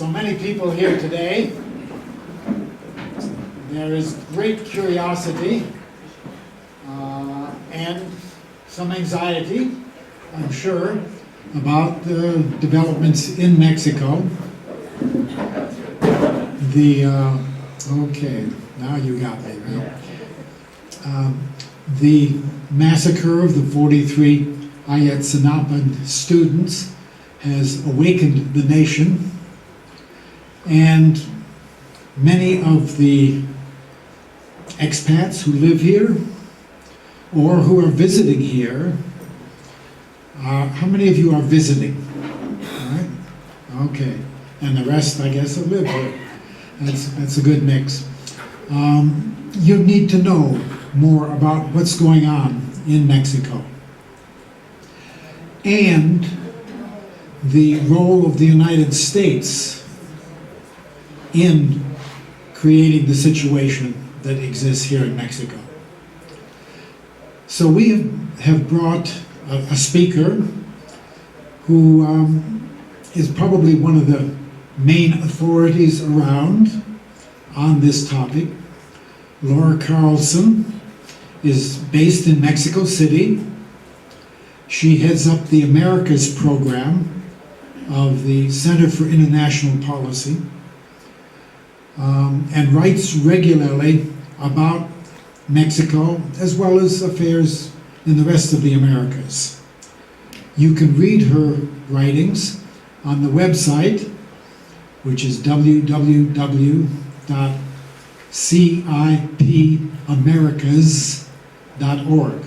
so many people here today. There is great curiosity and some anxiety, I'm sure, about the developments in Mexico. Okay, now you got me, right? The massacre of the 43 Ayotzinapa students has awakened the nation, and many of the expats who live here or who are visiting here, how many of you are visiting? All right? Okay, and the rest, I guess, will live here. That's a good mix. You need to know more about what's going on in Mexico and the role of the United States in creating the situation that exists here in Mexico. So we have brought a speaker who is probably one of the main authorities around on this topic. Laura Carlson is based in Mexico City. She heads up the Americas program of the Center for International Policy and writes regularly about Mexico as well as affairs in the rest of the Americas. You can read her writings on the website, which is www.cipamericas.org.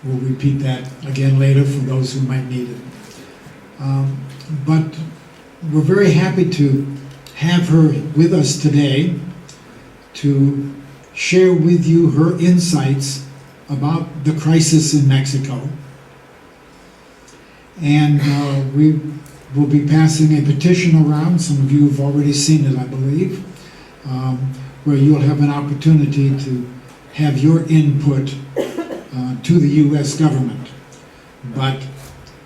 We'll repeat that again later for those who might need it. But we're very happy to have her with us today to share with you her insights about the crisis in Mexico. And we will be passing a petition around. Some of you have already seen it, I believe, where you'll have an opportunity to have your input to the U.S. government. But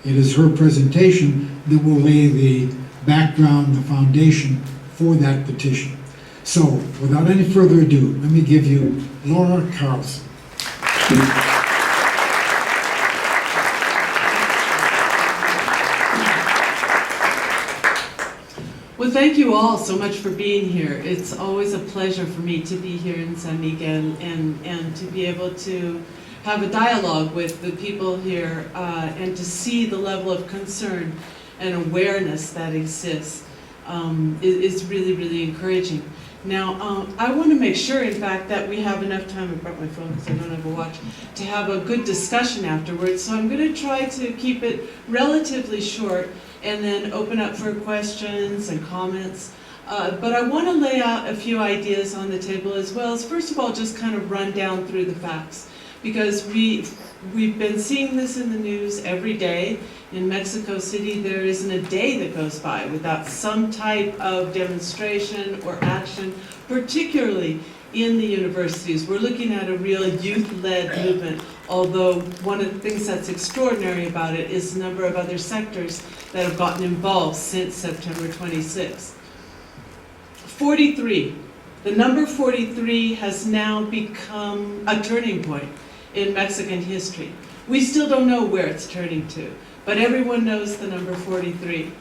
it is her presentation that will lay the background, the foundation for that petition. So, without any further ado, let me give you Laura Carlson. Well, thank you all so much for being here. It's always a pleasure for me to be here in San Miguel and to be able to have a dialogue with the people here and to see the level of concern and awareness that exists is really, really encouraging. Now, I want to make sure, in fact, that we have enough time, I brought my phone because I don't have a watch, to have a good discussion afterwards. So I'm going to try to keep it relatively short and then open up for questions and comments. But I want to lay out a few ideas on the table as well as, first of all, just kind of run down through the facts. Because we've been seeing this in the news every day. In Mexico City, there isn't a day that goes by without some type of demonstration or action, particularly in the universities. We're looking at a real youth-led movement, although one of the things that's extraordinary about it is the number of other sectors that have gotten involved since September 26th. 43. The number 43 has now become a turning point in Mexican history. We still don't know where it's turning to, but everyone knows the number 43.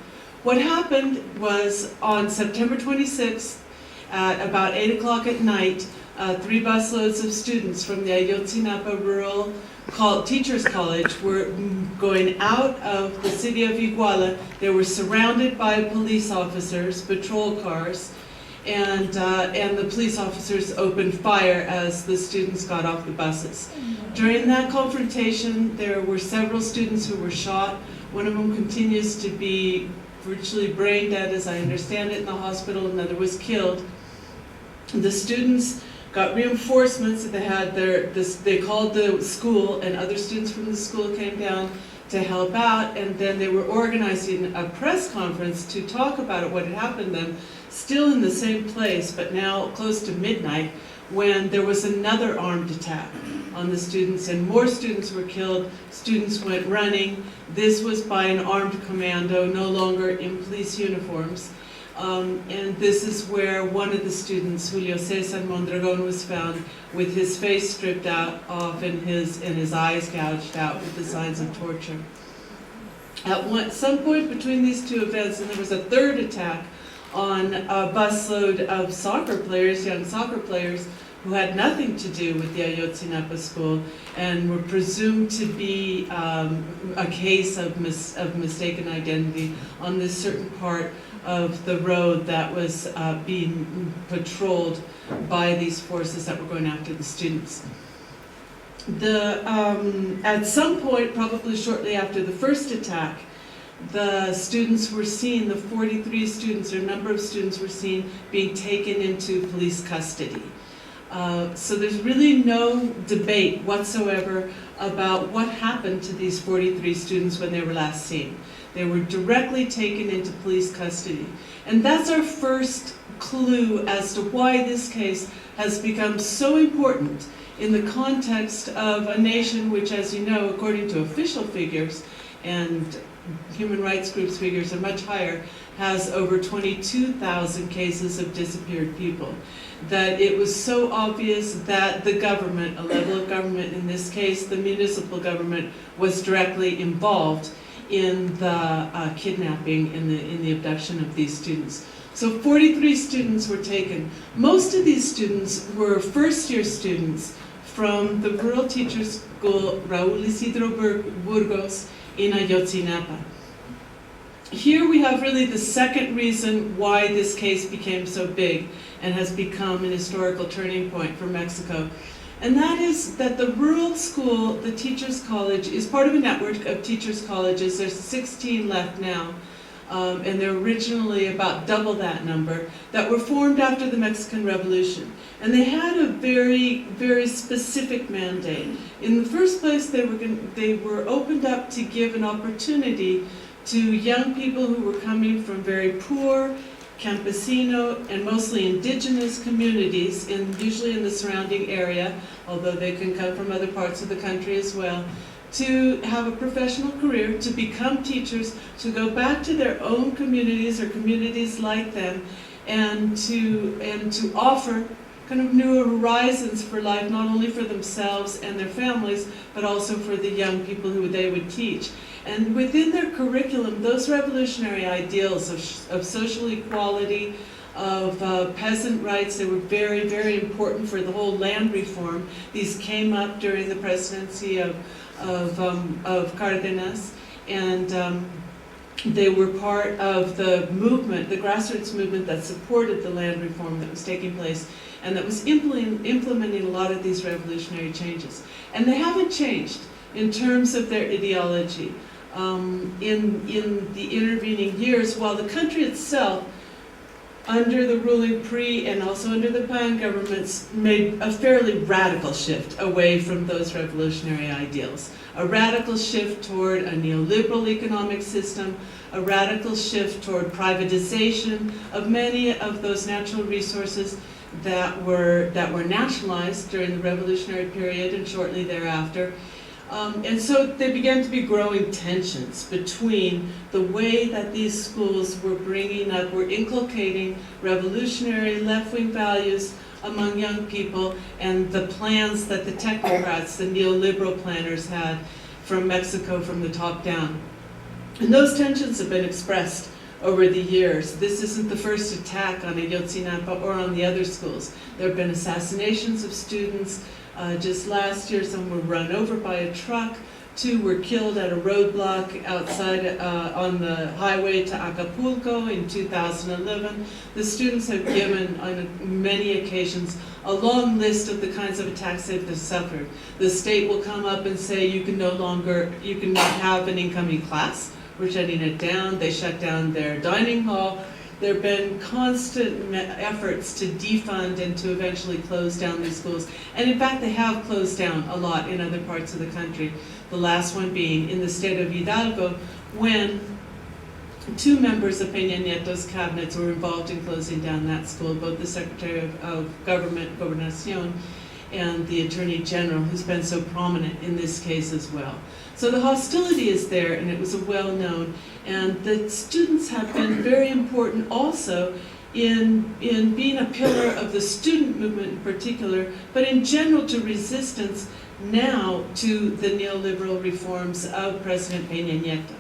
What happened was on September 26th, at about 8 o'clock at night, 3 busloads of students from the Ayotzinapa Rural Teachers College were going out of the city of Iguala. They were surrounded by police officers, patrol cars, and the police officers opened fire as the students got off the buses. During that confrontation, there were several students who were shot. One of them continues to be virtually brain dead, as I understand it, in the hospital. Another was killed. The students got reinforcements that they had they called the school, and other students from the school came down to help out, and then they were organizing a press conference to talk about what had happened to them, still in the same place, but now close to midnight, when there was another armed attack on the students and more students were killed. Students went running. This was by an armed commando, no longer in police uniforms. And this is where one of the students, Julio Cesar Mondragon, was found with his face stripped off and his eyes gouged out with the signs of torture. At some point between these two events, and there was a third attack on a busload of soccer players, young soccer players, who had nothing to do with the Ayotzinapa school and were presumed to be a case of mistaken identity on this certain part of the road that was being patrolled by these forces that were going after the students. At some point, probably shortly after the first attack, the students were seen, the 43 students, or number of students were seen being taken into police custody. So there's really no debate whatsoever about what happened to these 43 students when they were last seen. They were directly taken into police custody. And that's our first clue as to why this case has become so important in the context of a nation which, as you know, according to official figures, and human rights groups figures are much higher, has over 22,000 cases of disappeared people. That it was so obvious that the government, a level of government, in this case the municipal government, was directly involved in the kidnapping and in the abduction of these students. So 43 students were taken. Most of these students were first-year students from the rural teachers school Raúl Isidro Burgos in Ayotzinapa. Here we have really the second reason why this case became so big and has become an historical turning point for Mexico. And that is that the rural school, the Teachers College, is part of a network of teachers' colleges. There's 16 left now, and they're originally about double that number, that were formed after the Mexican Revolution. And they had a very, very specific mandate. In the first place, they were opened up to give an opportunity to young people who were coming from very poor, campesino, and mostly indigenous communities, usually in the surrounding area, although they can come from other parts of the country as well, to have a professional career, to become teachers, to go back to their own communities or communities like them, and to offer kind of new horizons for life, not only for themselves and their families, but also for the young people who they would teach. And within their curriculum, those revolutionary ideals of social equality, of peasant rights, they were very, very important for the whole land reform. These came up during the presidency of Cárdenas, and they were part of the movement, the grassroots movement that supported the land reform that was taking place and that was implementing a lot of these revolutionary changes. And they haven't changed in terms of their ideology. In the intervening years, while the country itself, under the ruling PRI and also under the PAN governments, made a fairly radical shift away from those revolutionary ideals. A radical shift toward a neoliberal economic system, a radical shift toward privatization of many of those natural resources that were nationalized during the revolutionary period and shortly thereafter. And so there began to be growing tensions between the way that these schools were were inculcating revolutionary left-wing values among young people and the plans that the technocrats, the neoliberal planners had from Mexico from the top down. And those tensions have been expressed over the years. This isn't the first attack on Ayotzinapa or on the other schools. There have been assassinations of students. Just last year, some were run over by a truck. 2 were killed at a roadblock outside on the highway to Acapulco in 2011. The students have given on many occasions a long list of the kinds of attacks they've suffered. The state will come up and say you cannot have an incoming class. We're shutting it down. They shut down their dining hall. There have been constant efforts to defund and to eventually close down these schools. And in fact, they have closed down a lot in other parts of the country. The last one being in the state of Hidalgo, when two members of Peña Nieto's cabinets were involved in closing down that school, both the Secretary of Government, Gobernación, and the Attorney General, who's been so prominent in this case as well. So the hostility is there, and it was a well-known, and the students have been very important also in being a pillar of the student movement in particular, but in general to resistance now to the neoliberal reforms of President Peña Nieto.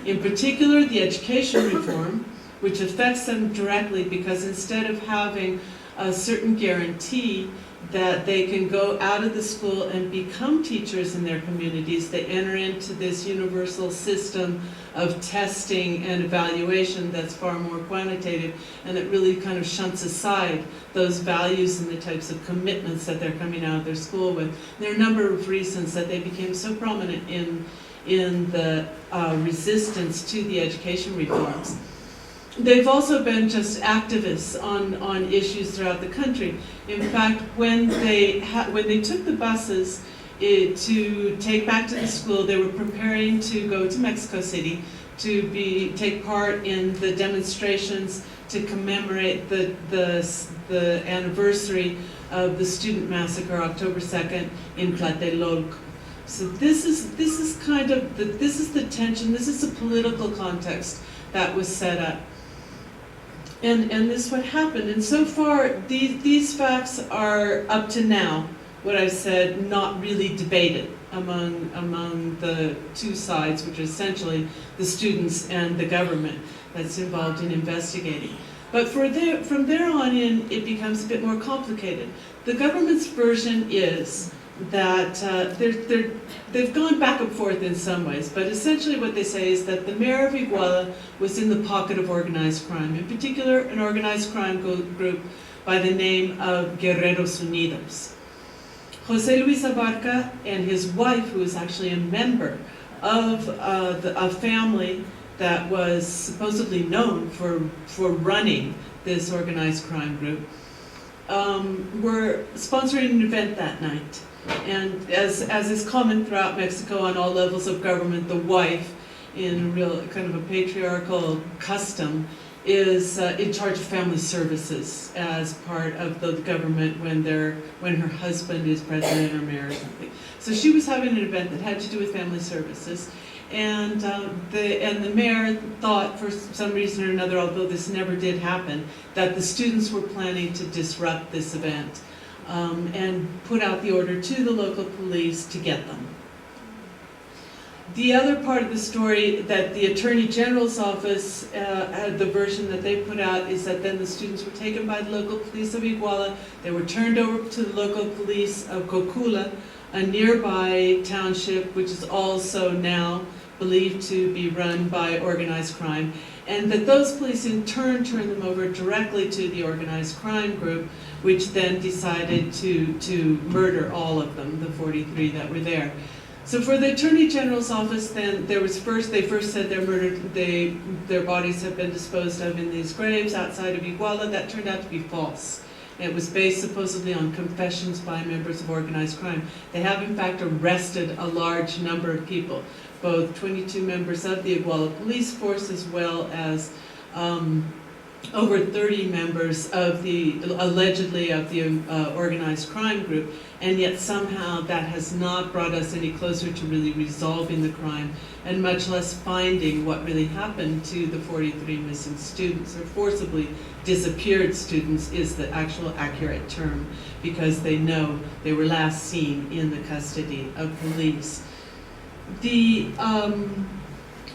In particular, the education reform, which affects them directly because instead of having a certain guarantee that they can go out of the school and become teachers in their communities, they enter into this universal system of testing and evaluation that's far more quantitative and that really kind of shunts aside those values and the types of commitments that they're coming out of their school with. There are a number of reasons that they became so prominent in the resistance to the education reforms. They've also been just activists on issues throughout the country. In fact, when they took the buses to take back to the school, they were preparing to go to Mexico City to take part in the demonstrations to commemorate the anniversary of the student massacre, October 2nd, in Tlatelolco. So this is kind of the tension. This is the political context that was set up. And this is what happened. And so far, these facts are, up to now, what I've said, not really debated among the two sides, which are essentially the students and the government that's involved in investigating. But from there on in, it becomes a bit more complicated. The government's version is that they've gone back and forth in some ways, but essentially what they say is that the mayor of Iguala was in the pocket of organized crime, in particular an organized crime group by the name of Guerreros Unidos. José Luis Abarca and his wife, who is actually a member of a family that was supposedly known for running this organized crime group, were sponsoring an event that night. And as is common throughout Mexico on all levels of government, the wife, in a real kind of a patriarchal custom, is in charge of family services as part of the government when her husband is president or mayor or something. So she was having an event that had to do with family services, and the mayor thought, for some reason or another, although this never did happen, that the students were planning to disrupt this event. And put out the order to the local police to get them. The other part of the story that the Attorney General's office, the version that they put out, is that then the students were taken by the local police of Iguala. They were turned over to the local police of Cocula, a nearby township which is also now believed to be run by organized crime, and that those police in turn turned them over directly to the organized crime group, which then decided to murder all of them, the 43 that were there. So for the Attorney General's office, then they first said their bodies have been disposed of in these graves outside of Iguala. That turned out to be false. It was based supposedly on confessions by members of organized crime. They have in fact arrested a large number of people, both 22 members of the Iguala police force as well as over 30 members of allegedly of the organized crime group, and yet somehow that has not brought us any closer to really resolving the crime, and much less finding what really happened to the 43 missing students, or forcibly disappeared students is the actual accurate term, because they know they were last seen in the custody of police. The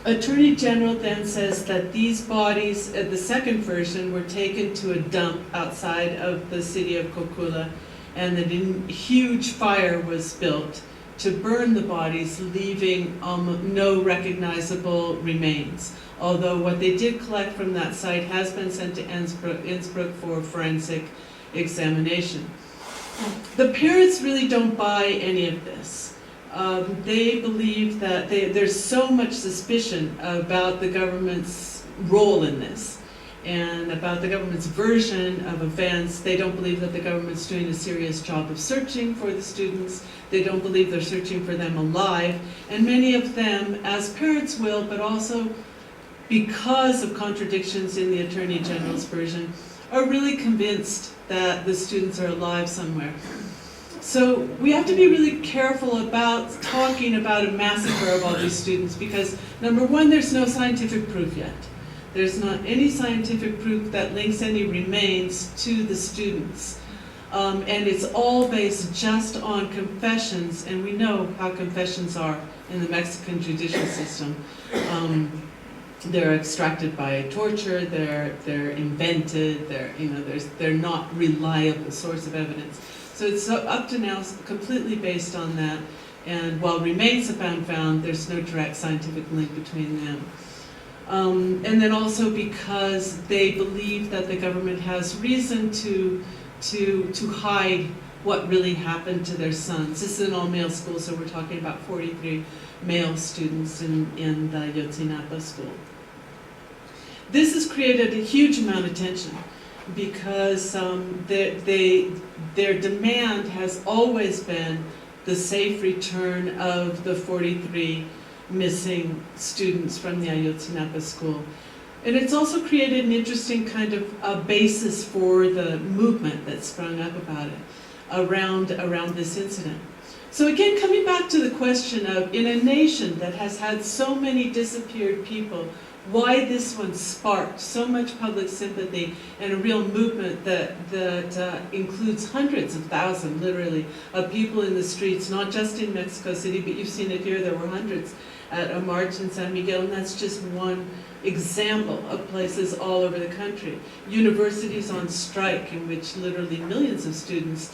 Attorney General then says that these bodies, the second version, were taken to a dump outside of the city of Cocula, and that a huge fire was built to burn the bodies, leaving no recognizable remains. Although what they did collect from that site has been sent to Innsbruck for forensic examination. The parents really don't buy any of this. They believe that there's so much suspicion about the government's role in this and about the government's version of events. They don't believe that the government's doing a serious job of searching for the students. They don't believe they're searching for them alive. And many of them, as parents will, but also because of contradictions in the Attorney General's version, are really convinced that the students are alive somewhere. So we have to be really careful about talking about a massacre of all these students because, number one, there's no scientific proof yet. There's not any scientific proof that links any remains to the students. And it's all based just on confessions, and we know how confessions are in the Mexican judicial system. They're extracted by torture, they're invented, they're not reliable source of evidence. So it's up to now completely based on that, and while remains have been found, there's no direct scientific link between them. And then also because they believe that the government has reason to hide what really happened to their sons. This is an all-male school, so we're talking about 43 male students in the Ayotzinapa school. This has created a huge amount of tension because their demand has always been the safe return of the 43 missing students from the Ayotzinapa school. And it's also created an interesting kind of a basis for the movement that sprung up about it, around this incident. So again, coming back to the question of, in a nation that has had so many disappeared people, why this one sparked so much public sympathy and a real movement that includes hundreds of thousands, literally, of people in the streets, not just in Mexico City, but you've seen it here, there were hundreds at a march in San Miguel, and that's just one example of places all over the country. Universities on strike, in which literally millions of students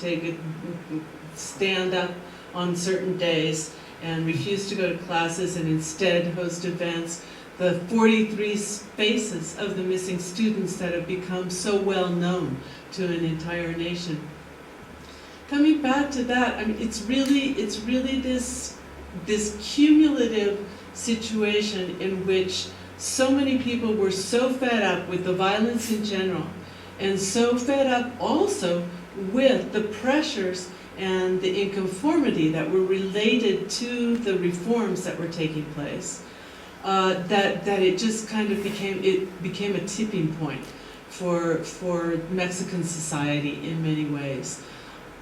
stand up on certain days and refuse to go to classes and instead host events. The 43 faces of the missing students that have become so well known to an entire nation. Coming back to that, I mean, it's really this cumulative situation in which so many people were so fed up with the violence in general, and so fed up also with the pressures and the inconformity that were related to the reforms that were taking place, that it just kind of became a tipping point for Mexican society in many ways.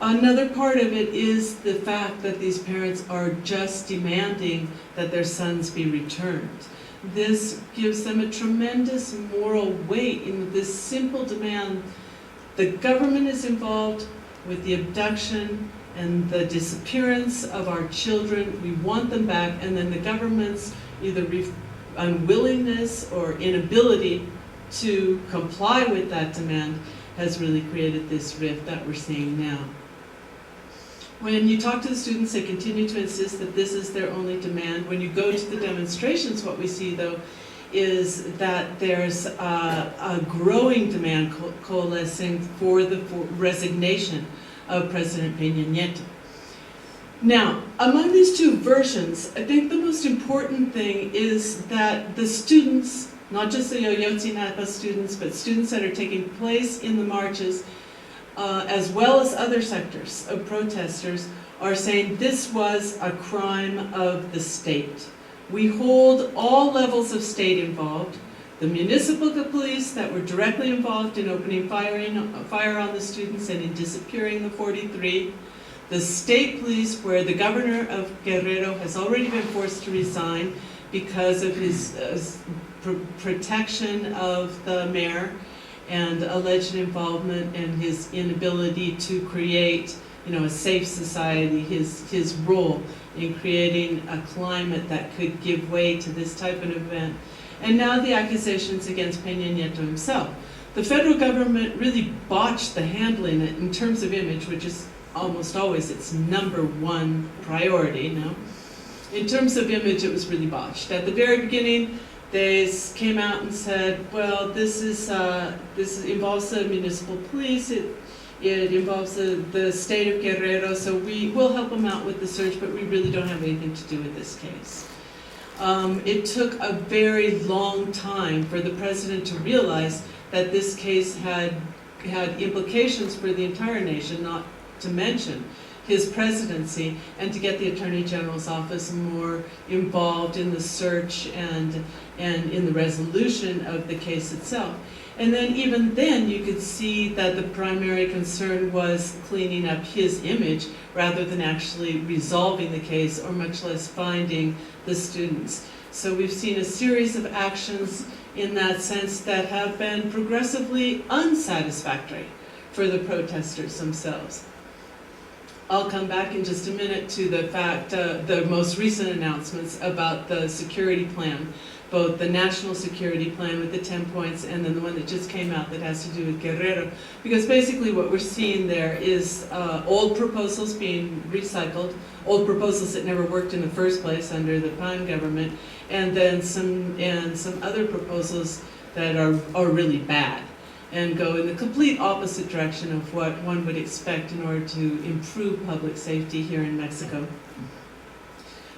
Another part of it is the fact that these parents are just demanding that their sons be returned. This gives them a tremendous moral weight in this simple demand. The government is involved with the abduction and the disappearance of our children. We want them back, and then the government's either unwillingness or inability to comply with that demand has really created this rift that we're seeing now. When you talk to the students, they continue to insist that this is their only demand. When you go to the demonstrations, what we see, though, is that there's a growing demand coalescing for the resignation of President Peña Nieto. Now, among these two versions, I think the most important thing is that the students, not just the Ayotzinapa students, but students that are taking place in the marches, as well as other sectors of protesters, are saying this was a crime of the state. We hold all levels of state involved, the municipal police that were directly involved in opening fire on the students and in disappearing the 43, the state police where the governor of Guerrero has already been forced to resign because of his protection of the mayor and alleged involvement and his inability to create, a safe society, his role in creating a climate that could give way to this type of event. And now the accusations against Peña Nieto himself. The federal government really botched the handling in terms of image, which is almost always its number one priority, In terms of image, it was really botched. At the very beginning, they came out and said, well, this involves the municipal police, it involves the state of Guerrero, so we will help them out with the search, but we really don't have anything to do with this case. It took a very long time for the president to realize that this case had implications for the entire nation, not to mention his presidency, and to get the Attorney General's office more involved in the search and in the resolution of the case itself. And then even then you could see that the primary concern was cleaning up his image rather than actually resolving the case, or much less finding the students. So we've seen a series of actions in that sense that have been progressively unsatisfactory for the protesters themselves. I'll come back in just a minute to the fact, the most recent announcements about the security plan, both the national security plan with the 10 points and then the one that just came out that has to do with Guerrero. Because basically what we're seeing there is old proposals being recycled, old proposals that never worked in the first place under the PAN government, and then some other proposals that are really bad and go in the complete opposite direction of what one would expect in order to improve public safety here in Mexico.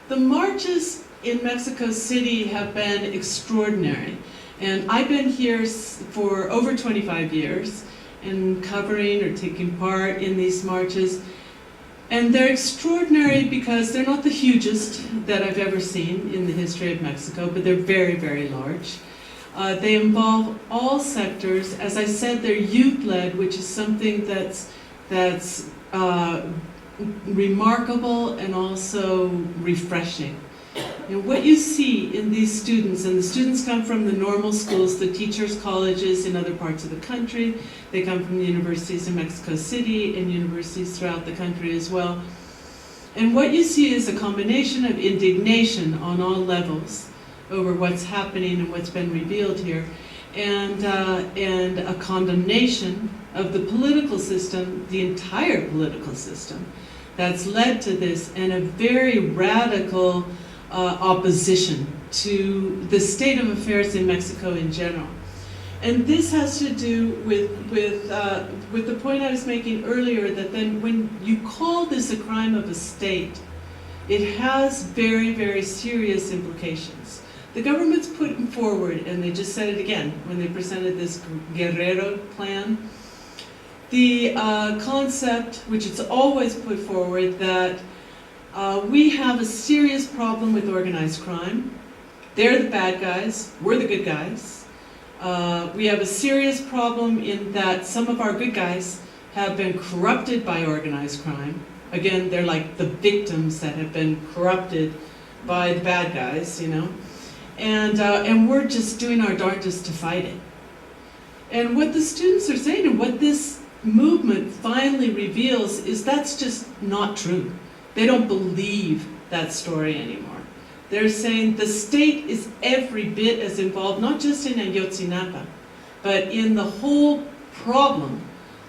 The marches in Mexico City have been extraordinary, and I've been here for over 25 years and covering or taking part in these marches, and they're extraordinary because they're not the hugest that I've ever seen in the history of Mexico, but they're very, very large. They involve all sectors. As I said, they're youth-led, which is something that's remarkable and also refreshing. And what you see in these students, and the students come from the normal schools, the teachers' colleges in other parts of the country, they come from the universities in Mexico City and universities throughout the country as well. And what you see is a combination of indignation on all levels over what's happening and what's been revealed here, and a condemnation of the political system, the entire political system that's led to this, and a very radical opposition to the state of affairs in Mexico in general. And this has to do with the point I was making earlier, that then when you call this a crime of a state, it has very, very serious implications. The government's putting forward, and they just said it again when they presented this Guerrero plan, the concept, which it's always put forward, that we have a serious problem with organized crime. They're the bad guys, we're the good guys. We have a serious problem in that some of our good guys have been corrupted by organized crime. Again, they're like the victims that have been corrupted by the bad guys, you know. And we're just doing our darndest to fight it. And what the students are saying, and what this movement finally reveals, is that's just not true. They don't believe that story anymore. They're saying the state is every bit as involved, not just in Ayotzinapa, but in the whole problem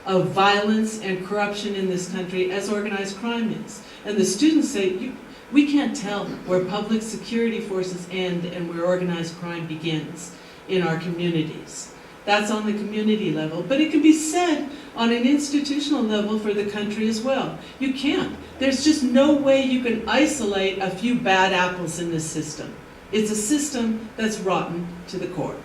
of violence and corruption in this country as organized crime is. And the students say, we can't tell where public security forces end and where organized crime begins in our communities. That's on the community level, but it can be said on an institutional level for the country as well. You can't. There's just no way you can isolate a few bad apples in this system. It's a system that's rotten to the core.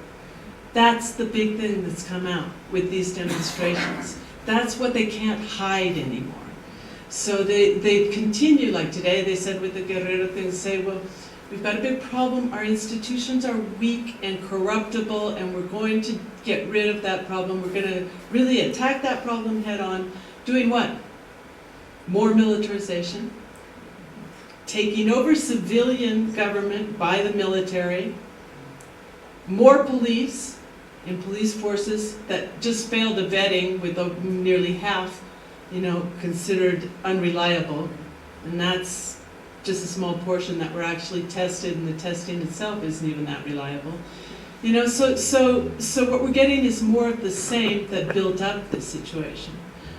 That's the big thing that's come out with these demonstrations. That's what they can't hide anymore. So they continue, like today they said with the Guerrero thing, say, well, we've got a big problem, our institutions are weak and corruptible, and we're going to get rid of that problem. We're going to really attack that problem head on. Doing what? More militarization, taking over civilian government by the military, more police and police forces that just failed the vetting with nearly half, considered unreliable, and that's just a small portion that were actually tested, and the testing itself isn't even that reliable. So what we're getting is more of the same that built up this situation.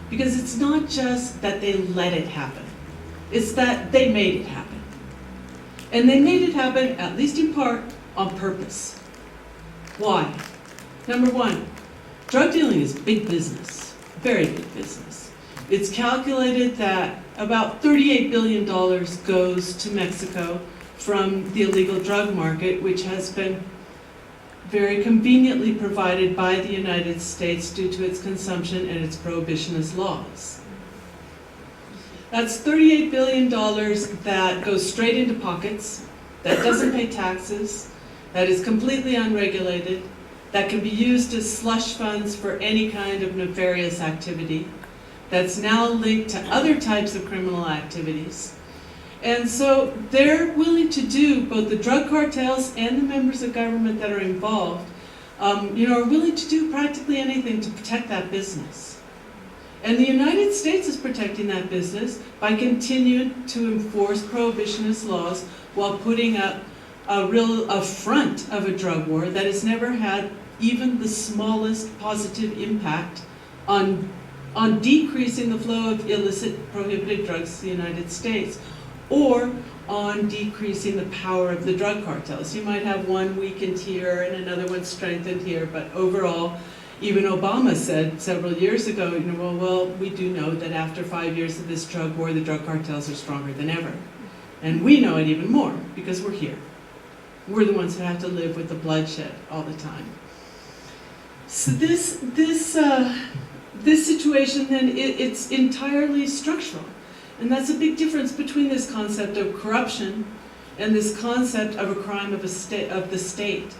Because it's not just that they let it happen, it's that they made it happen. And they made it happen, at least in part, on purpose. Why? Number one, drug dealing is big business, very big business. It's calculated that about $38 billion goes to Mexico from the illegal drug market, which has been very conveniently provided by the United States due to its consumption and its prohibitionist laws. That's $38 billion that goes straight into pockets, that doesn't pay taxes, that is completely unregulated, that can be used as slush funds for any kind of nefarious activity, that's now linked to other types of criminal activities. And so they're willing to do, both the drug cartels and the members of government that are involved, are willing to do practically anything to protect that business. And the United States is protecting that business by continuing to enforce prohibitionist laws while putting up a real front of a drug war that has never had even the smallest positive impact on decreasing the flow of illicit prohibited drugs to the United States, or on decreasing the power of the drug cartels. You might have one weakened here and another one strengthened here, but overall, even Obama said several years ago, well, we do know that after 5 years of this drug war, the drug cartels are stronger than ever. And we know it even more because we're here. We're the ones who have to live with the bloodshed all the time. So this situation then, it's entirely structural. And that's a big difference between this concept of corruption and this concept of a crime of the state.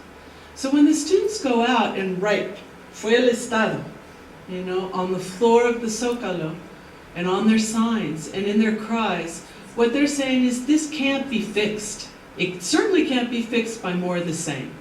So when the students go out and write, fue el Estado, on the floor of the Zócalo, and on their signs, and in their cries, what they're saying is this can't be fixed. It certainly can't be fixed by more of the same.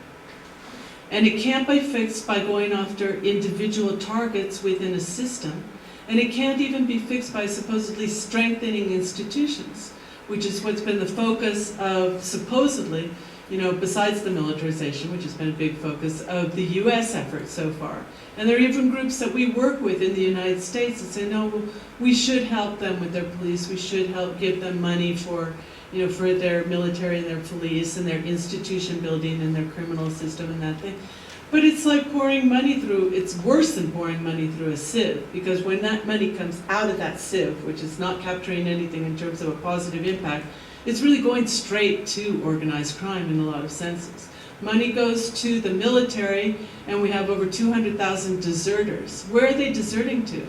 And it can't be fixed by going after individual targets within a system. And it can't even be fixed by supposedly strengthening institutions, which is what's been the focus of, supposedly, besides the militarization, which has been a big focus of the U.S. effort so far. And there are even groups that we work with in the United States that say, no, we should help them with their police, we should help give them money for their military and their police and their institution building and their criminal system and that thing. But it's like pouring money through, it's worse than pouring money through a sieve, because when that money comes out of that sieve, which is not capturing anything in terms of a positive impact, it's really going straight to organized crime in a lot of senses. Money goes to the military, and we have over 200,000 deserters. Where are they deserting to?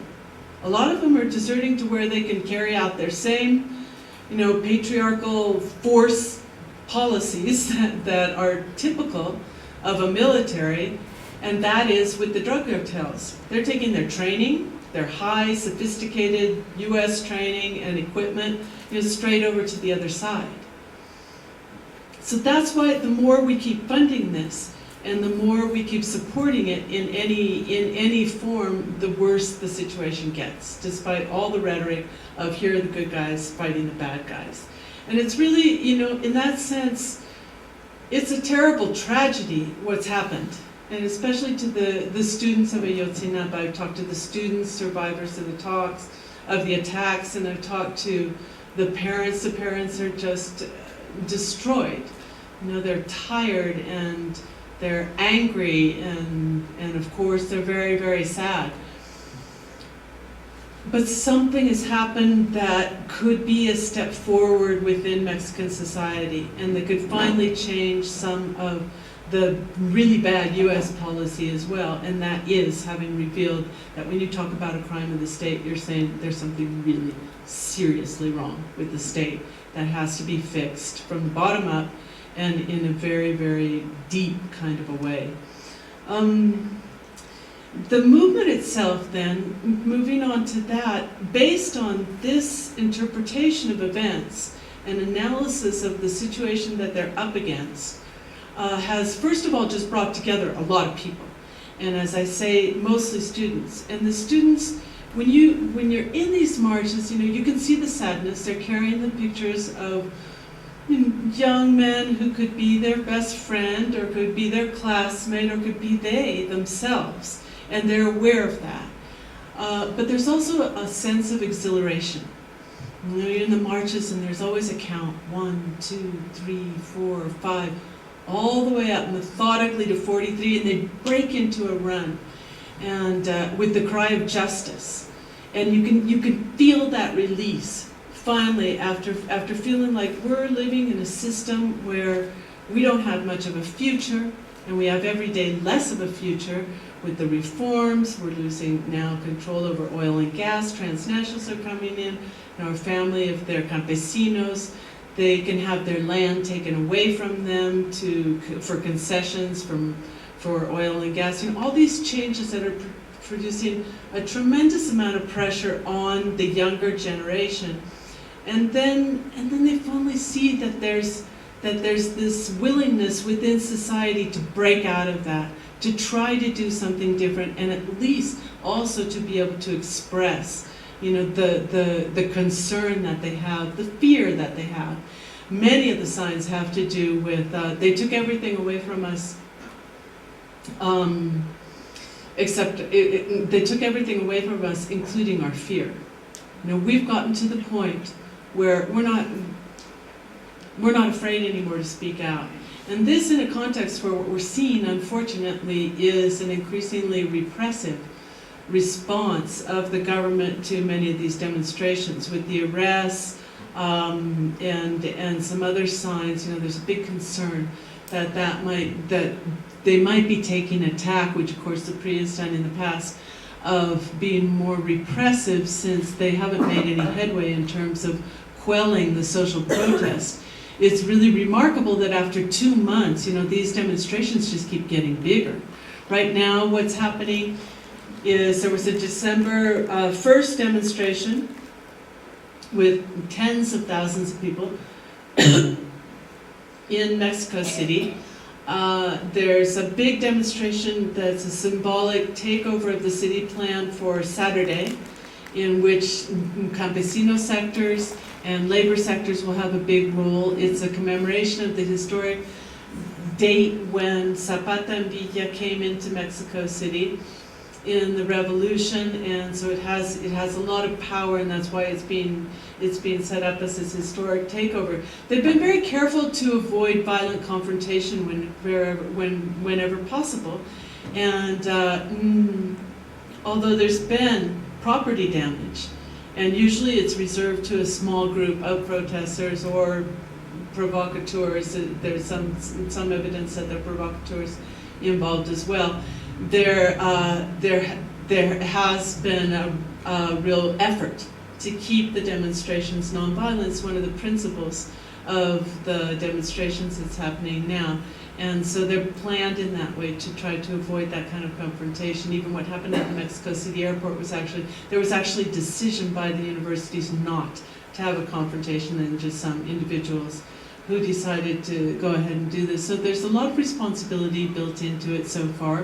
A lot of them are deserting to where they can carry out their same, patriarchal force policies that are typical of a military, and that is with the drug cartels. They're taking their training, their high, sophisticated U.S. training and equipment, straight over to the other side. So that's why the more we keep funding this, and the more we keep supporting it in any form, the worse the situation gets, despite all the rhetoric of here are the good guys fighting the bad guys. And it's really, in that sense, it's a terrible tragedy what's happened, and especially to the students of Ayotzinapa. I've talked to the students, survivors of the talks, of the attacks, and I've talked to the parents. The parents are just destroyed. They're tired and they're angry, and of course they're very, very sad. But something has happened that could be a step forward within Mexican society, and that could finally change some of the really bad U.S. policy as well, and that is having revealed that when you talk about a crime of the state, you're saying there's something really seriously wrong with the state that has to be fixed from the bottom up and in a very, very deep kind of a way. The movement itself then, moving on to that, based on this interpretation of events and analysis of the situation that they're up against, has first of all just brought together a lot of people. And as I say, mostly students. And the students, when you're in these marches, you can see the sadness. They're carrying the pictures of young men who could be their best friend, or could be their classmate, or could be they themselves. And they're aware of that. But there's also a sense of exhilaration. You're in the marches and there's always a count, 1, 2, 3, 4, 5, all the way up methodically to 43, and they break into a run, and with the cry of justice. And you can feel that release, finally, after feeling like we're living in a system where we don't have much of a future, And we have every day less of a future with the reforms. We're losing now control over oil and gas. Transnationals are coming in our family, if they're campesinos, they can have their land taken away from them for concessions for oil and gas. All these changes that are producing a tremendous amount of pressure on the younger generation. And then they finally see that there's this willingness within society to break out of that, to try to do something different, and at least also to be able to express the concern that they have, the fear that they have. Many of the signs have to do with, they took everything away from us, they took everything away from us, including our fear. We've gotten to the point where we're not afraid anymore to speak out. And this in a context where what we're seeing, unfortunately, is an increasingly repressive response of the government to many of these demonstrations, with the arrests and some other signs. There's a big concern that they might be taking a tack, which of course the PRI has done in the past, of being more repressive, since they haven't made any headway in terms of quelling the social protest. It's really remarkable that after 2 months, these demonstrations just keep getting bigger. Right now, what's happening is there was a December 1st demonstration with tens of thousands of people in Mexico City. There's a big demonstration that's a symbolic takeover of the city plan for Saturday, in which campesino sectors and labor sectors will have a big role. It's a commemoration of the historic date when Zapata and Villa came into Mexico City in the revolution, and so it has a lot of power, and that's why it's being set up as this historic takeover. They've been very careful to avoid violent confrontation whenever possible, and although there's been property damage, and usually it's reserved to a small group of protesters or provocateurs. There's some evidence that there are provocateurs involved as well. There has been a real effort to keep the demonstrations nonviolent. It's one of the principles of the demonstrations that's happening now. And so they're planned in that way to try to avoid that kind of confrontation. Even what happened at the Mexico City airport there was actually decision by the universities not to have a confrontation, and just some individuals who decided to go ahead and do this. So there's a lot of responsibility built into it so far,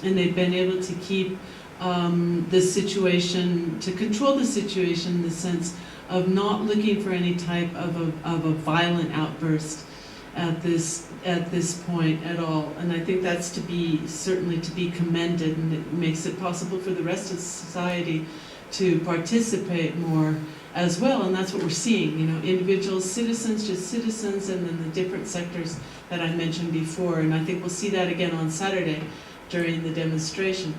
and they've been able to keep the situation, to control the situation in the sense of not looking for any type of a violent outburst at this point at all. And I think that's certainly to be commended, and it makes it possible for the rest of society to participate more as well. And that's what we're seeing, individuals, citizens, just citizens, and then the different sectors that I mentioned before. And I think we'll see that again on Saturday during the demonstration.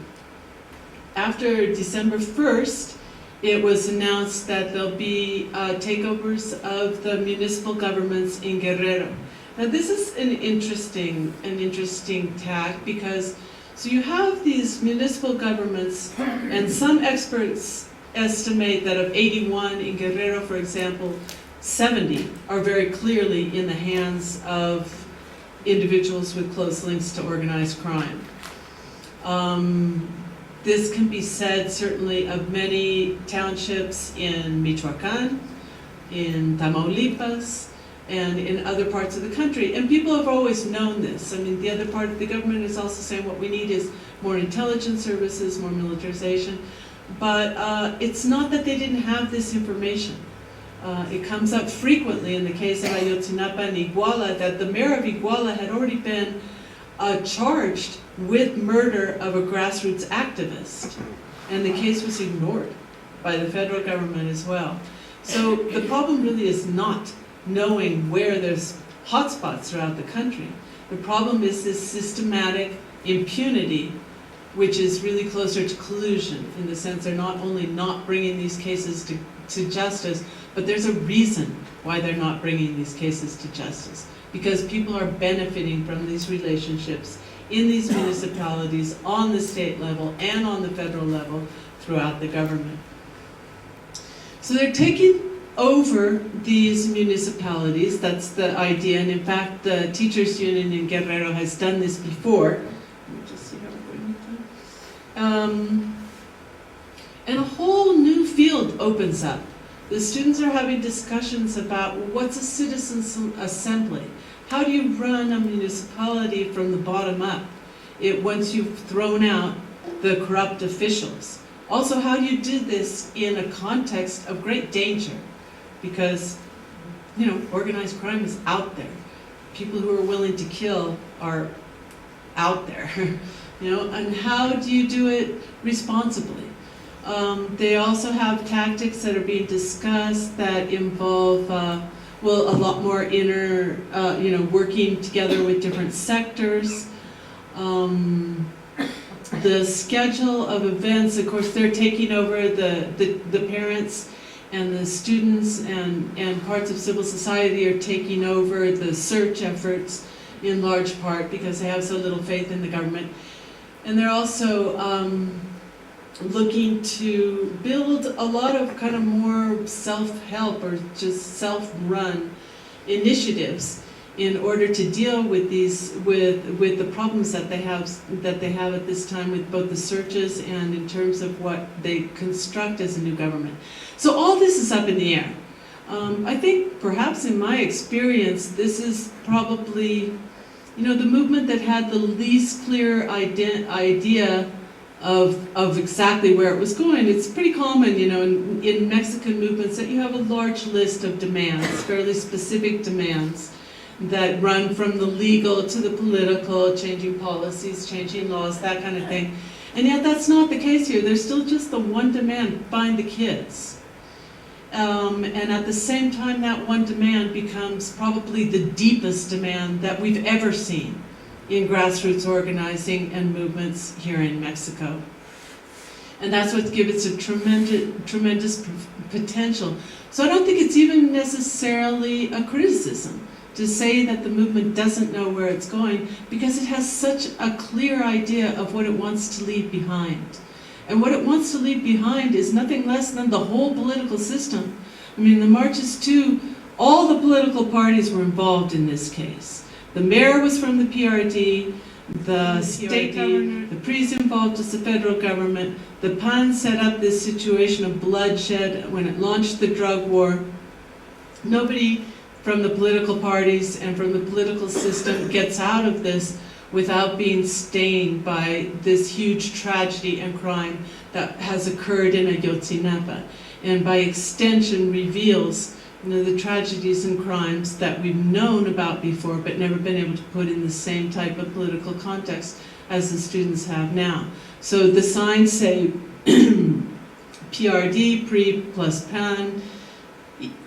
After December 1st, it was announced that there'll be takeovers of the municipal governments in Guerrero. Now this is an interesting tack, because so you have these municipal governments, and some experts estimate that of 81 in Guerrero, for example, 70 are very clearly in the hands of individuals with close links to organized crime. This can be said certainly of many townships in Michoacán, in Tamaulipas, and in other parts of the country. And people have always known this. I mean, the other part of the government is also saying what we need is more intelligence services, more militarization. But it's not that they didn't have this information. It comes up frequently in the case of Ayotzinapa and Iguala that the mayor of Iguala had already been charged with murder of a grassroots activist, and the case was ignored by the federal government as well. So the problem really is not knowing where there's hotspots throughout the country. The problem is this systematic impunity, which is really closer to collusion, in the sense they're not only not bringing these cases to justice, but there's a reason why they're not bringing these cases to justice. because people are benefiting from these relationships in these municipalities on the state level and on the federal level throughout the government. So they're taking over these municipalities, that's the idea, and in fact the teachers union in Guerrero has done this before. Let me just see how we're going with that. And a whole new field opens up. The students are having discussions about what's a citizen assembly. How do you run a municipality from the bottom up once you've thrown out the corrupt officials? Also, how do you do this in a context of great danger? Because, you know, organized crime is out there. People who are willing to kill are out there, you know, and how do you do it responsibly? They also have tactics that are being discussed that involve, well, a lot more inner, you know, working together with different sectors. The schedule of events, of course, they're taking over the parents and the students and parts of civil society are taking over the search efforts in large part because they have so little faith in the government. And they're also looking to build a lot of kind of more self-help or just self-run initiatives in order to deal with these with the problems that they have at this time with both the searches and in terms of what they construct as a new government. So all this is up in the air. I think perhaps in my experience this is probably, you know, the movement that had the least clear idea of exactly where it was going. It's pretty common, you know, in Mexican movements that you have a large list of demands, fairly specific demands that run from the legal to the political, changing policies, changing laws, that kind of thing. And yet that's not the case here. There's still just the one demand, find the kids. And at the same time, that one demand becomes probably the deepest demand that we've ever seen in grassroots organizing and movements here in Mexico. And that's what gives it a tremendous potential. So I don't think it's even necessarily a criticism to say that the movement doesn't know where it's going, because it has such a clear idea of what it wants to leave behind. And what it wants to leave behind is nothing less than the whole political system. I mean, the marches too, all the political parties were involved in this case. The mayor was from the PRD, the state governor, the priest involved is the federal government. The PAN set up this situation of bloodshed when it launched the drug war. Nobody from the political parties and from the political system gets out of this without being stained by this huge tragedy and crime that has occurred in Ayotzinapa, and by extension reveals, you know, the tragedies and crimes that we've known about before but never been able to put in the same type of political context as the students have now. So the signs say PRD, PRI plus PAN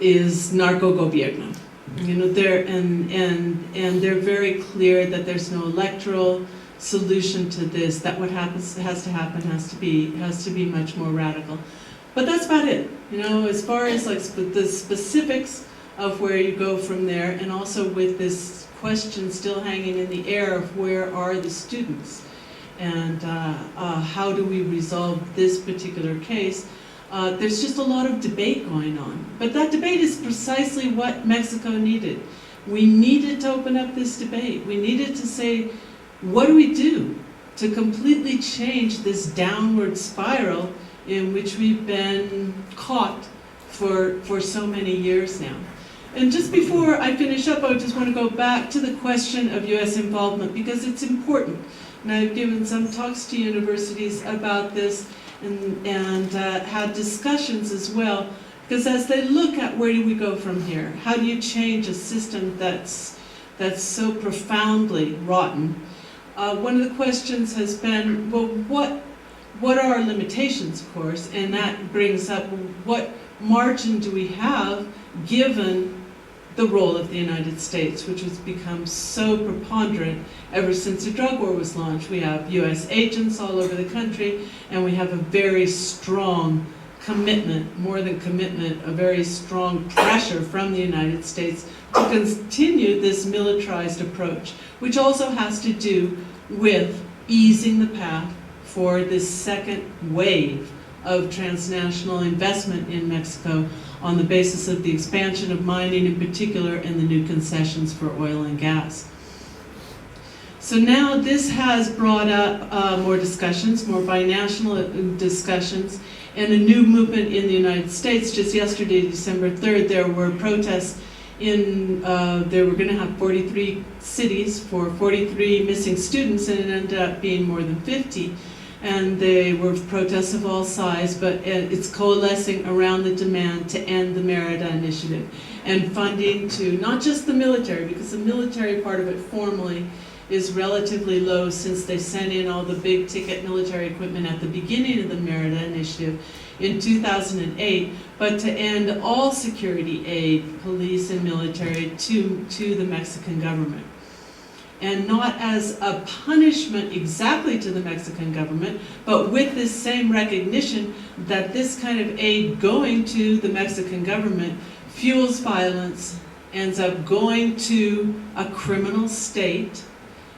is narco gobierno. You know, they're very clear that there's no electoral solution to this. That what has to happen has to be much more radical. But that's about it. You know, as far as like the specifics of where you go from there, and also with this question still hanging in the air of where are the students, and how do we resolve this particular case. There's just a lot of debate going on. But that debate is precisely what Mexico needed. We needed to open up this debate. We needed to say, what do we do to completely change this downward spiral in which we've been caught for so many years now? And just before I finish up, I just want to go back to the question of U.S. involvement, because it's important. And I've given some talks to universities about this, and had discussions as well, because as they look at where do we go from here, how do you change a system that's so profoundly rotten, one of the questions has been, well, what are our limitations, of course, and that brings up what margin do we have given the role of the United States, which has become so preponderant ever since the drug war was launched. We have U.S. agents all over the country, and we have a very strong commitment, more than commitment, a very strong pressure from the United States to continue this militarized approach, which also has to do with easing the path for this second wave of transnational investment in Mexico on the basis of the expansion of mining in particular and the new concessions for oil and gas. So now this has brought up more discussions, more binational discussions, and a new movement in the United States. Just yesterday, December 3rd, there were protests in, they were going to have 43 cities for 43 missing students, and it ended up being more than 50. And they were protests of all sizes, but it's coalescing around the demand to end the Merida Initiative and funding to not just the military, because the military part of it formally is relatively low since they sent in all the big ticket military equipment at the beginning of the Merida Initiative in 2008, but to end all security aid, police and military, to the Mexican government. And not as a punishment exactly to the Mexican government, but with this same recognition that this kind of aid going to the Mexican government fuels violence, ends up going to a criminal state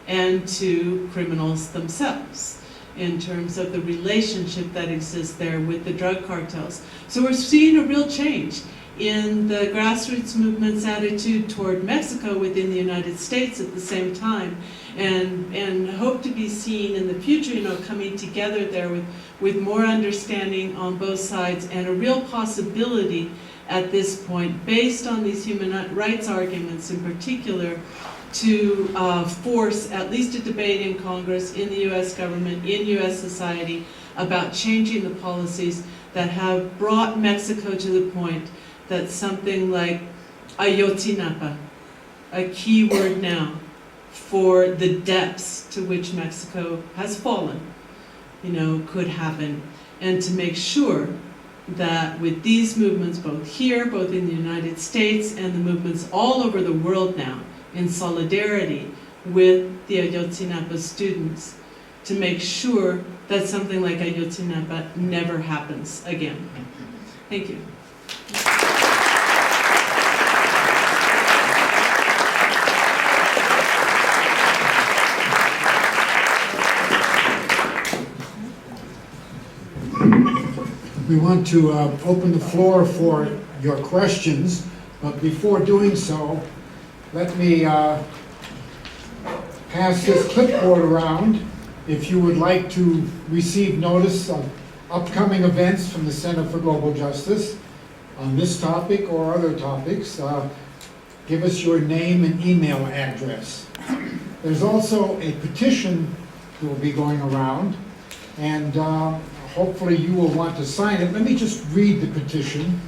and to criminals themselves in terms of the relationship that exists there with the drug cartels. So we're seeing a real change in the grassroots movement's attitude toward Mexico within the United States at the same time, and hope to be seen in the future, coming together there with more understanding on both sides and a real possibility at this point, based on these human rights arguments in particular, to force at least a debate in Congress, in the US government, in US society, about changing the policies that have brought Mexico to the point that something like Ayotzinapa, a key word now for the depths to which Mexico has fallen, could happen. And to make sure that with these movements, both here, both in the United States, and the movements all over the world now, in solidarity with the Ayotzinapa students, to make sure that something like Ayotzinapa never happens again. Thank you. We want to open the floor for your questions, but before doing so, let me pass this clipboard around. If you would like to receive notice of upcoming events from the Center for Global Justice on this topic or other topics, give us your name and email address. There's also a petition that will be going around, and hopefully you will want to sign it. Let me just read the petition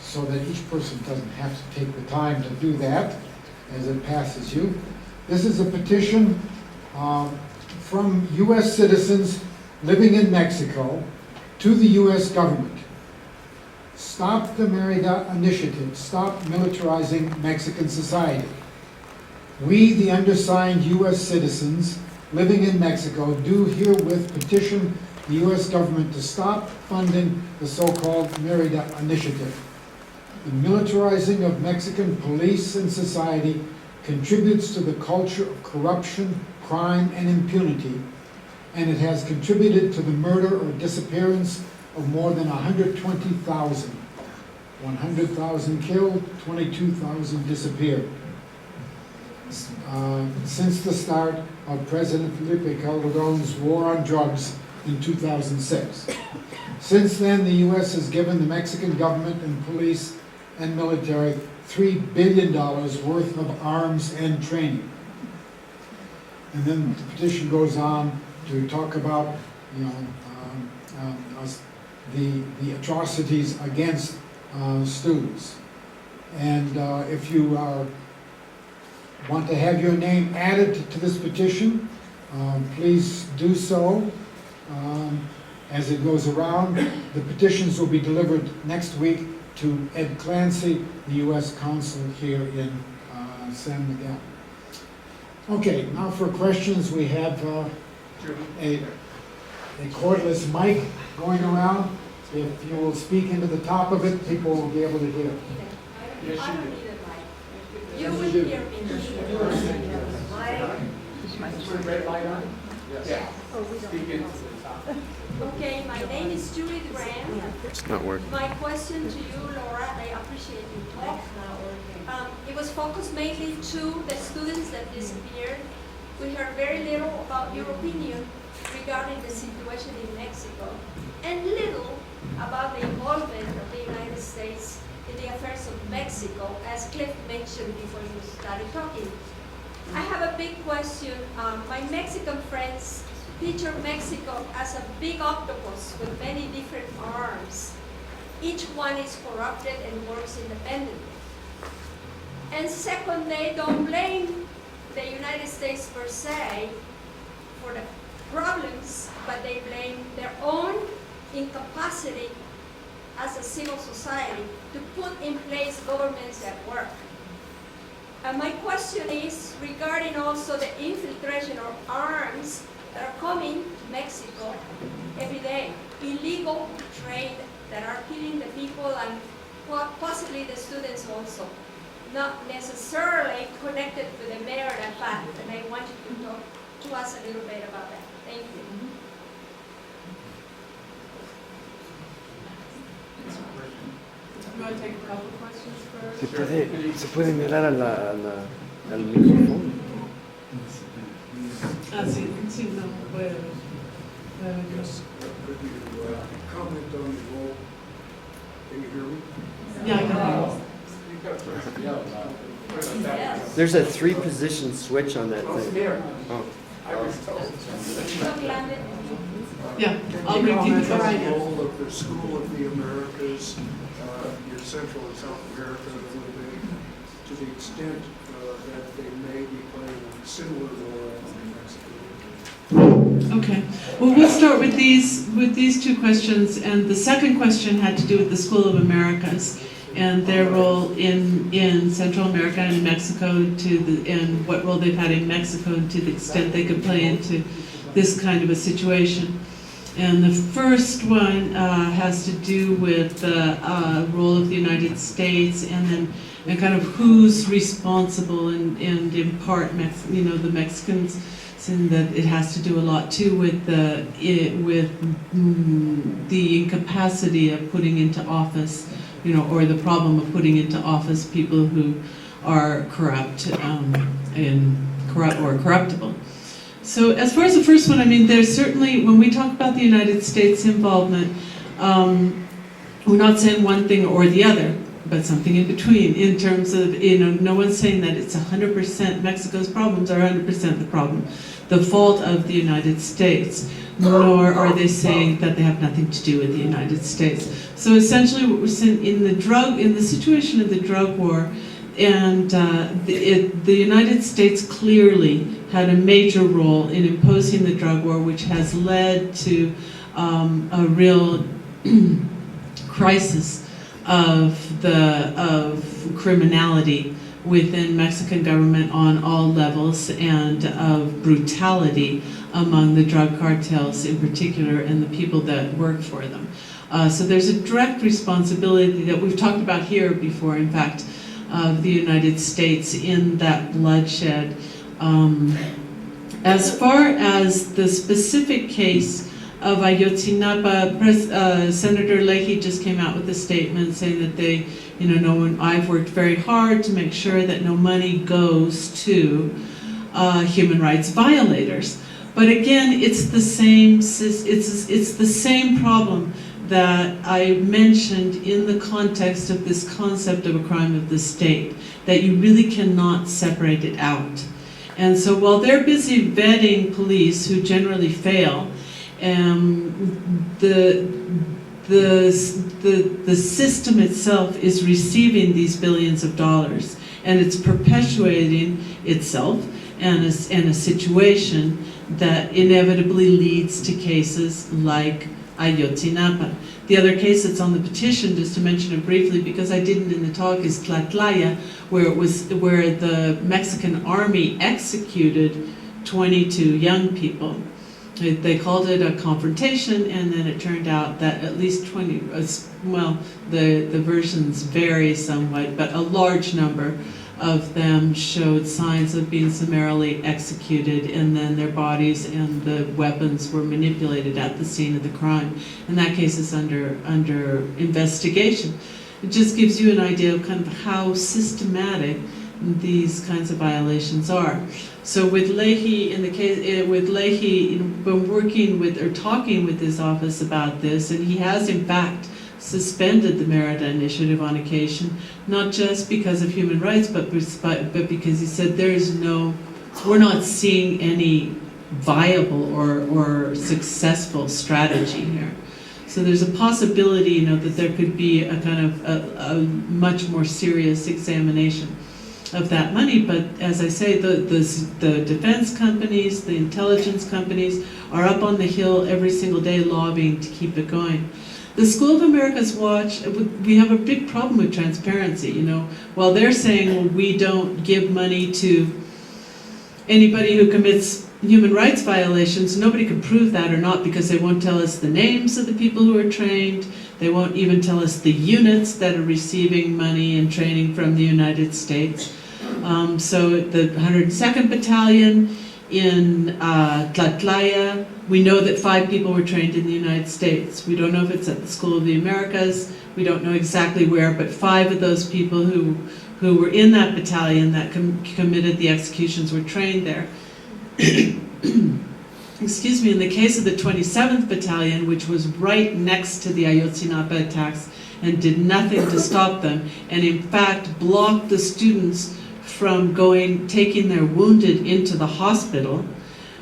so that each person doesn't have to take the time to do that as it passes you. This is a petition from U.S. citizens living in Mexico to the U.S. government. Stop the Merida Initiative. Stop militarizing Mexican society. We, the undersigned U.S. citizens living in Mexico, do herewith petition the U.S. government to stop funding the so-called Merida Initiative. The militarizing of Mexican police and society contributes to the culture of corruption, crime, and impunity, and it has contributed to the murder or disappearance of more than 120,000. 100,000 killed, 22,000 disappeared. Since the start of President Felipe Calderon's war on drugs in 2006. Since then, the U.S. has given the Mexican government and police and military $3 billion worth of arms and training. And then the petition goes on to talk about, the atrocities against students. And if you want to have your name added to this petition, please do so. As it goes around, the petitions will be delivered next week to Ed Clancy, the U.S. Consul here in San Miguel. Okay, now for questions, we have a cordless mic going around. If you will speak into the top of it, people will be able to hear. I don't need a mic. You will hear me. Red light on? Yes. Okay, my name is Julie Graham. It's not working. My question to you, Laura, I appreciate your talk. It was focused mainly to the students that disappeared. We heard very little about your opinion regarding the situation in Mexico, and little about the involvement of the United States in the affairs of Mexico, as Cliff mentioned before you started talking. I have a big question. My Mexican friends picture Mexico as a big octopus with many different arms. Each one is corrupted and works independently. And second, they don't blame the United States per se for the problems, but they blame their own incapacity as a civil society to put in place governments that work. And my question is regarding also the infiltration of arms that are coming to Mexico every day, illegal trade that are killing the people and possibly the students also, not necessarily connected with the mayor and fact. And I want you to talk to us a little bit about that. Thank you. You want to take a couple questions first? Se puede mirar al micrófono. Ah, sí, sí, no, puede. Yes. Could you comment on the role? Can you hear me? Yeah, I can Yes. There's a 3-position switch on that thing. Oh. Yeah, I'll repeat Comment the on the right. role of the School of the Americas, your Central and South America, a little bit, to the extent that they may be playing a similar role in Mexico. Okay, well, we'll start with these two questions, and the second question had to do with the School of Americas and their role in Central America and Mexico, and what role they've had in Mexico, and to the extent they could play into this kind of a situation. And the first one has to do with the role of the United States, and kind of who's responsible, and in part, the Mexicans, and that it has to do a lot too with the incapacity of putting into office, or the problem of putting into office people who are corrupt or corruptible. So as far as the first one, there's certainly, when we talk about the United States involvement, we're not saying one thing or the other, but something in between, in terms of, no one's saying that it's 100% Mexico's problems are 100% the problem, the fault of the United States, nor are they saying that they have nothing to do with the United States. So essentially what we're saying in the situation of the drug war, and the United States clearly had a major role in imposing the drug war, which has led to a real crisis of criminality within Mexican government on all levels, and of brutality among the drug cartels in particular, and the people that work for them. So there's a direct responsibility that we've talked about here before, in fact, of the United States in that bloodshed. As far as the specific case of Ayotzinapa, Senator Leahy just came out with a statement saying that they, I've worked very hard to make sure that no money goes to human rights violators. But again, it's the same problem that I mentioned in the context of this concept of a crime of the state, that you really cannot separate it out. And so while they're busy vetting police, who generally fail, the system itself is receiving these billions of dollars, and it's perpetuating itself and a situation that inevitably leads to cases like Ayotzinapa. The other case that's on the petition, just to mention it briefly because I didn't in the talk, is Tlatlaya, where the Mexican army executed 22 young people. They called it a confrontation, and then it turned out that at least 20, well, the versions vary somewhat, but a large number of them showed signs of being summarily executed, and then their bodies and the weapons were manipulated at the scene of the crime. And that case is under investigation. It just gives you an idea of kind of how systematic these kinds of violations are. So with Leahy, in the case with Leahy, been working with or talking with his office about this, and he has in fact suspended the Merida Initiative on occasion, not just because of human rights, but because he said we're not seeing any viable or successful strategy here. So there's a possibility, that there could be a kind of a much more serious examination of that money. But as I say, the defense companies, the intelligence companies are up on the Hill every single day lobbying to keep it going. The School of America's Watch, we have a big problem with transparency. While they're saying, well, we don't give money to anybody who commits human rights violations, nobody can prove that or not, because they won't tell us the names of the people who are trained. They won't even tell us the units that are receiving money and training from the United States. So the 102nd Battalion in Tlatlaya, we know that 5 people were trained in the United States. We don't know if it's at the School of the Americas. We don't know exactly where, but 5 of those people who were in that battalion that committed the executions were trained there. Excuse me, in the case of the 27th Battalion, which was right next to the Ayotzinapa attacks and did nothing to stop them, and in fact blocked the students from taking their wounded into the hospital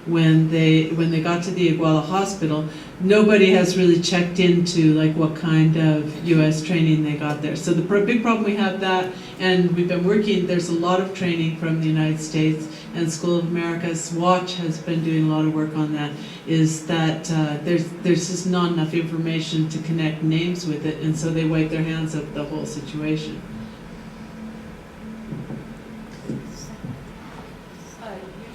when they got to the Iguala hospital, nobody has really checked into what kind of U.S. training they got there. So the big problem we have that, and we've been working, there's a lot of training from the United States, and School of America's Watch has been doing a lot of work on that, is that there's just not enough information to connect names with it, and so they wipe their hands of the whole situation.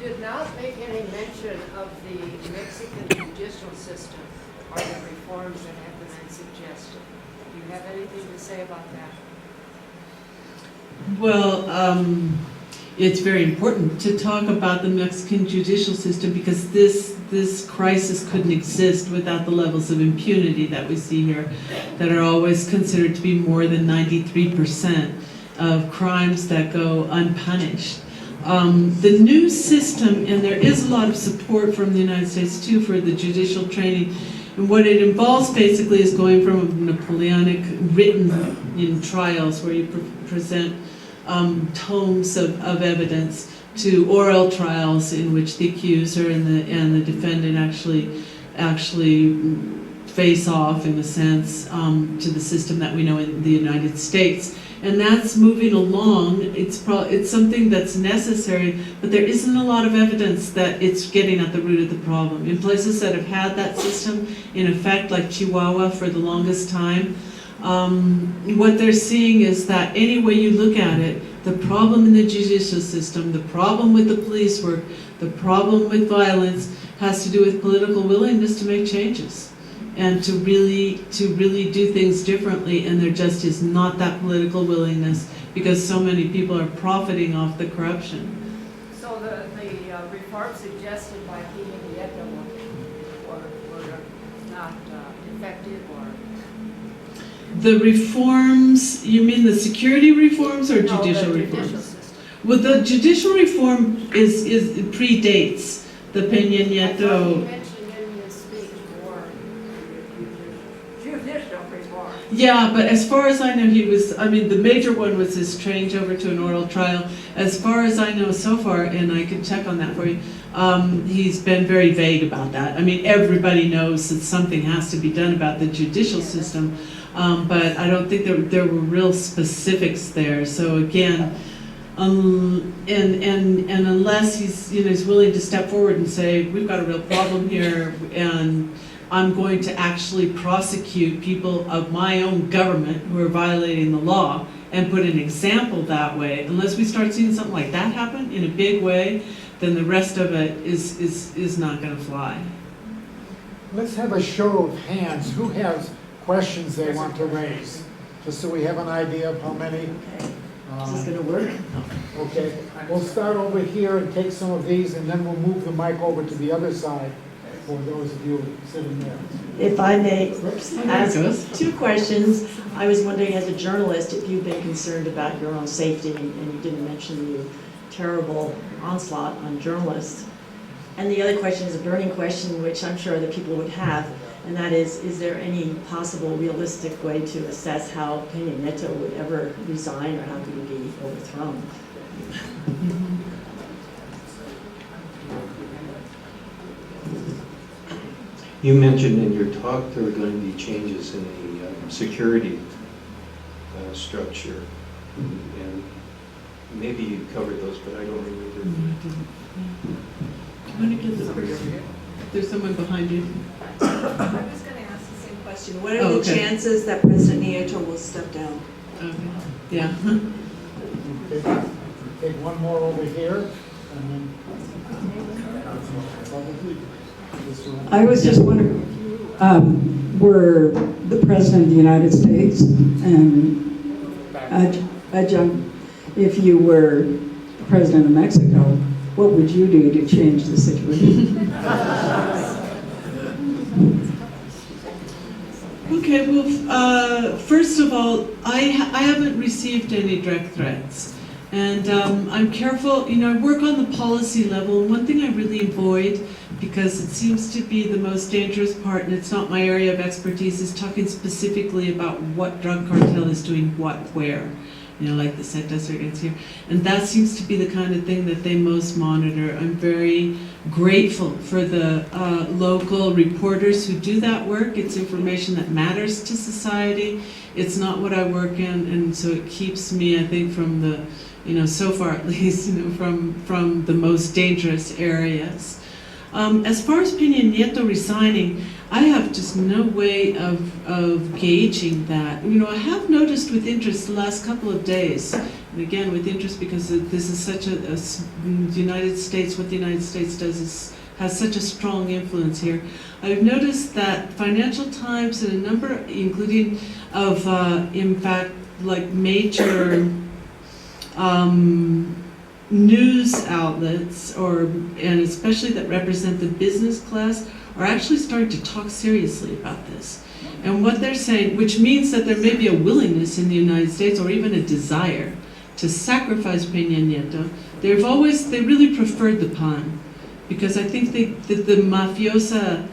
You did not make any mention of the Mexican judicial system or the reforms that have been suggested. Do you have anything to say about that? Well, it's very important to talk about the Mexican judicial system, because this crisis couldn't exist without the levels of impunity that we see here, that are always considered to be more than 93% of crimes that go unpunished. The new system, and there is a lot of support from the United States too for the judicial training, and what it involves basically is going from a Napoleonic written in trials where you present tomes of evidence to oral trials in which the accuser and the defendant actually face off, in a sense, to the system that we know in the United States. And that's moving along. It's something that's necessary, but there isn't a lot of evidence that it's getting at the root of the problem. In places that have had that system in effect, like Chihuahua for the longest time, what they're seeing is that any way you look at it, the problem in the judicial system, the problem with the police work, the problem with violence has to do with political willingness to make changes and to really do things differently, and there just is not that political willingness because so many people are profiting off the corruption. So the reforms suggested by King Nieto were not effective, or? The reforms, you mean the security reforms or judicial the reforms? judicial system. Well, the judicial reform is predates the Peña I thought he Nieto. mentioned in his speech more judicial reform. Yeah, but as far as I know, the major one was his changeover to an oral trial. As far as I know so far, and I can check on that for you, he's been very vague about that. Everybody knows that something has to be done about the judicial system, but I don't think there were real specifics there. So again, and unless he's willing to step forward and say, we've got a real problem here, and I'm going to actually prosecute people of my own government who are violating the law and put an example that way, unless we start seeing something like that happen in a big way, then the rest of it is not going to fly. let's have a show of hands. Who has questions they want to raise? Just so we have an idea of how many. Is this gonna work? Okay, we'll start over here and take some of these, and then we'll move the mic over to the other side for those of you sitting there. If I may there ask it goes. 2 questions. I was wondering, as a journalist, if you've been concerned about your own safety, and you didn't mention the terrible onslaught on journalists. And the other question is a burning question, which I'm sure that people would have, and that is there any possible realistic way to assess how Peña Nieto would ever resign, or how could he be overthrown? You mentioned in your talk there were going to be changes in the security structure, and maybe you covered those, but I don't remember. I want to get this person. There's someone behind you. I was going to ask the same question. What are Oh, the okay. chances that President Nieto will step down? Okay. Yeah. Okay, take one more over here, and then probably this one. I was just wondering, were the President of the United States and adjunct, if you were the President of Mexico, what would you do to change the situation? Okay, well, first of all, I haven't received any direct threats. And I'm careful, I work on the policy level, and one thing I really avoid, because it seems to be the most dangerous part, and it's not my area of expertise, is talking specifically about what drug cartel is doing what, where. Like the Zetas against here. And that seems to be the kind of thing that they most monitor. I'm very grateful for the local reporters who do that work. It's information that matters to society. It's not what I work in, and so it keeps me, I think, from the, so far at least, from the most dangerous areas. As far as Peña Nieto resigning, I have just no way of gauging that. I have noticed with interest the last couple of days, and again with interest because this is such the United States, what the United States does has such a strong influence here. I've noticed that Financial Times and a number, including of, in fact, like major news outlets, and especially that represent the business class, are actually starting to talk seriously about this. And what they're saying, which means that there may be a willingness in the United States, or even a desire, to sacrifice Peña Nieto. They really preferred the PAN, because I think the mafiosa,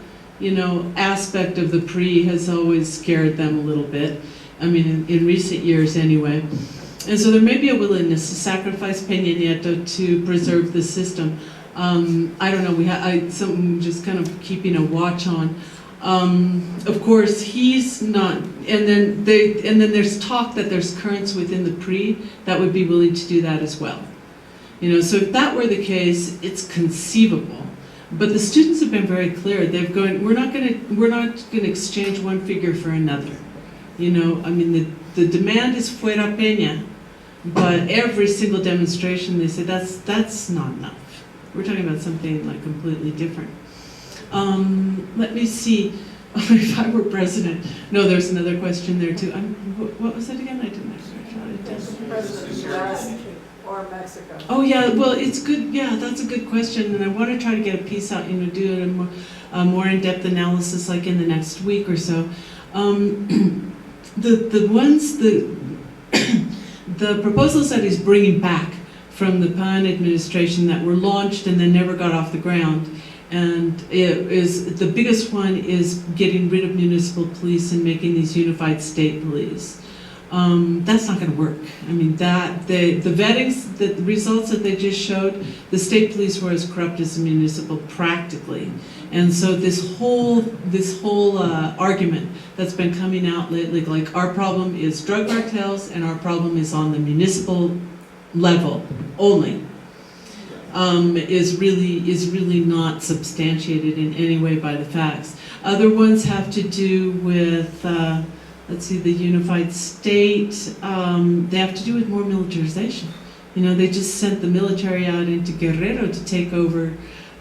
aspect of the PRI has always scared them a little bit. I mean, in recent years anyway. And so there may be a willingness to sacrifice Peña Nieto to preserve the system. I don't know, something just kind of keeping a watch on. Of course, he's not, and then there's talk that there's currents within the PRI that would be willing to do that as well. So if that were the case, it's conceivable. But the students have been very clear. We're not going to exchange one figure for another. I mean, the demand is fuera Peña, but every single demonstration they say that's not enough. We're talking about something like completely different. Let me see. If I were president. No, there's another question there too. What was it again? I didn't actually. President of the U.S. or Mexico? Oh yeah, well it's good. Yeah, that's a good question, and I want to try to get a piece out. Do a more in-depth analysis, like in the next week or so. The proposals that he's bringing back from the PAN administration that were launched and then never got off the ground, and the biggest one is getting rid of municipal police and making these unified state police. That's not going to work. I mean, the vettings, the results that they just showed, the state police were as corrupt as the municipal practically. And so this whole argument that's been coming out lately, like our problem is drug cartels and our problem is on the municipal level only, is really not substantiated in any way by the facts. Other ones have to do with, let's see, the unified state. They have to do with more militarization. They just sent the military out into Guerrero to take over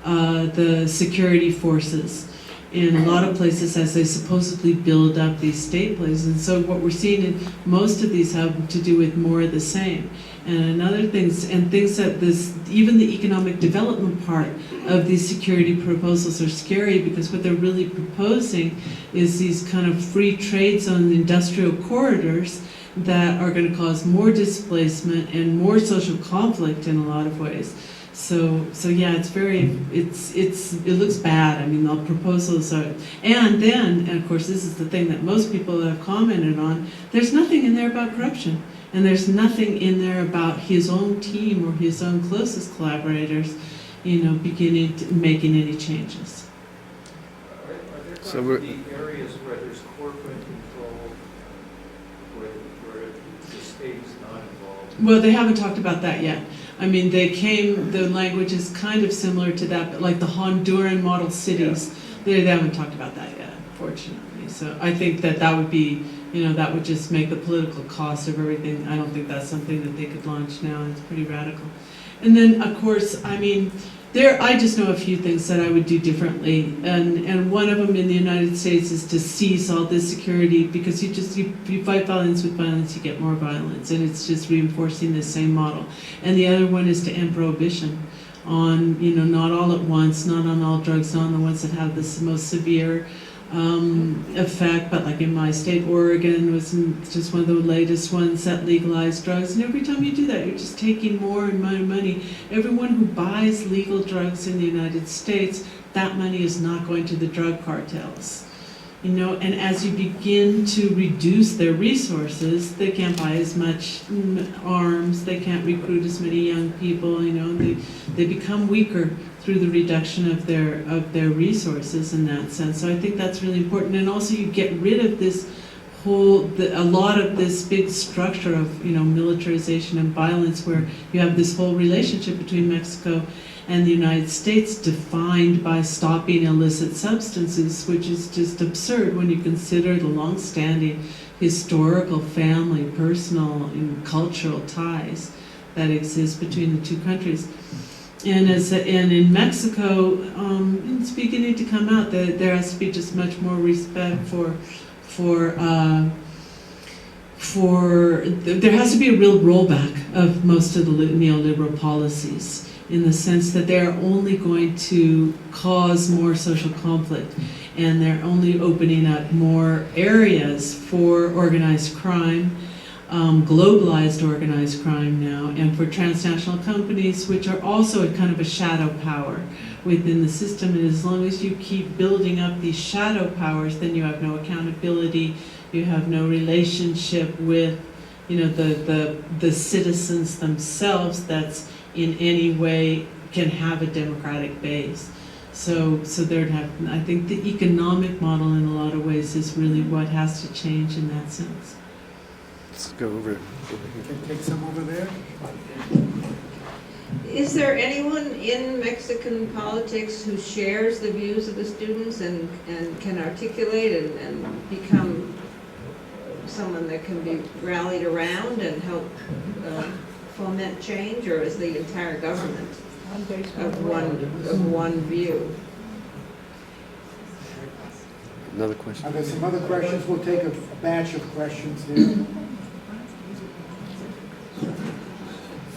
the security forces. in a lot of places as they supposedly build up these state places. And so what we're seeing in most of these have to do with more of the same. And another things that even the economic development part of these security proposals are scary, because what they're really proposing is these kind of free trade zone industrial corridors that are going to cause more displacement and more social conflict in a lot of ways. So yeah, it looks bad. I mean, the proposals are, and of course, this is the thing that most people have commented on, there's nothing in there about corruption. And there's nothing in there about his own team or his own closest collaborators, making any changes. Are there So going to be areas where there's corporate control, where the state's not involved? Well, they haven't talked about that yet. I mean, the language is kind of similar to that, but like the Honduran model cities, they haven't talked about that yet, fortunately. So I think that would be, that would just make the political cost of everything. I don't think that's something that they could launch now. It's pretty radical. And then, of course, I mean, I just know a few things that I would do differently. And one of them in the United States is to cease all this security, because you fight violence with violence, you get more violence. And it's just reinforcing this same model. And the other one is to end prohibition on, not all at once, not on all drugs, not on the ones that have the most severe effect, but like in my state, Oregon was just one of the latest ones that legalized drugs. And every time you do that, you're just taking more and more money. Everyone who buys legal drugs in the United States, that money is not going to the drug cartels. And as you begin to reduce their resources, they can't buy as much arms, they can't recruit as many young people, they become weaker through the reduction of their resources in that sense. So I think that's really important. And also you get rid of this a lot of this big structure of militarization and violence, where you have this whole relationship between Mexico and the United States defined by stopping illicit substances, which is just absurd when you consider the long-standing historical, family, personal, and cultural ties that exist between the two countries. And in Mexico, it's beginning to come out that there has to be just much more respect there has to be a real rollback of most of the neoliberal policies, in the sense that they're only going to cause more social conflict, and they're only opening up more areas for organized crime, globalized organized crime now, and for transnational companies, which are also a kind of a shadow power within the system. And as long as you keep building up these shadow powers, then you have no accountability, you have no relationship with the citizens themselves that's in any way can have a democratic base. So I think the economic model in a lot of ways is really what has to change in that sense. Let's go over here. Take some over there. Is there anyone in Mexican politics who shares the views of the students and can articulate and become someone that can be rallied around and help foment change, or is the entire government of one view? Another question. Are there some other questions? We'll take a batch of questions here.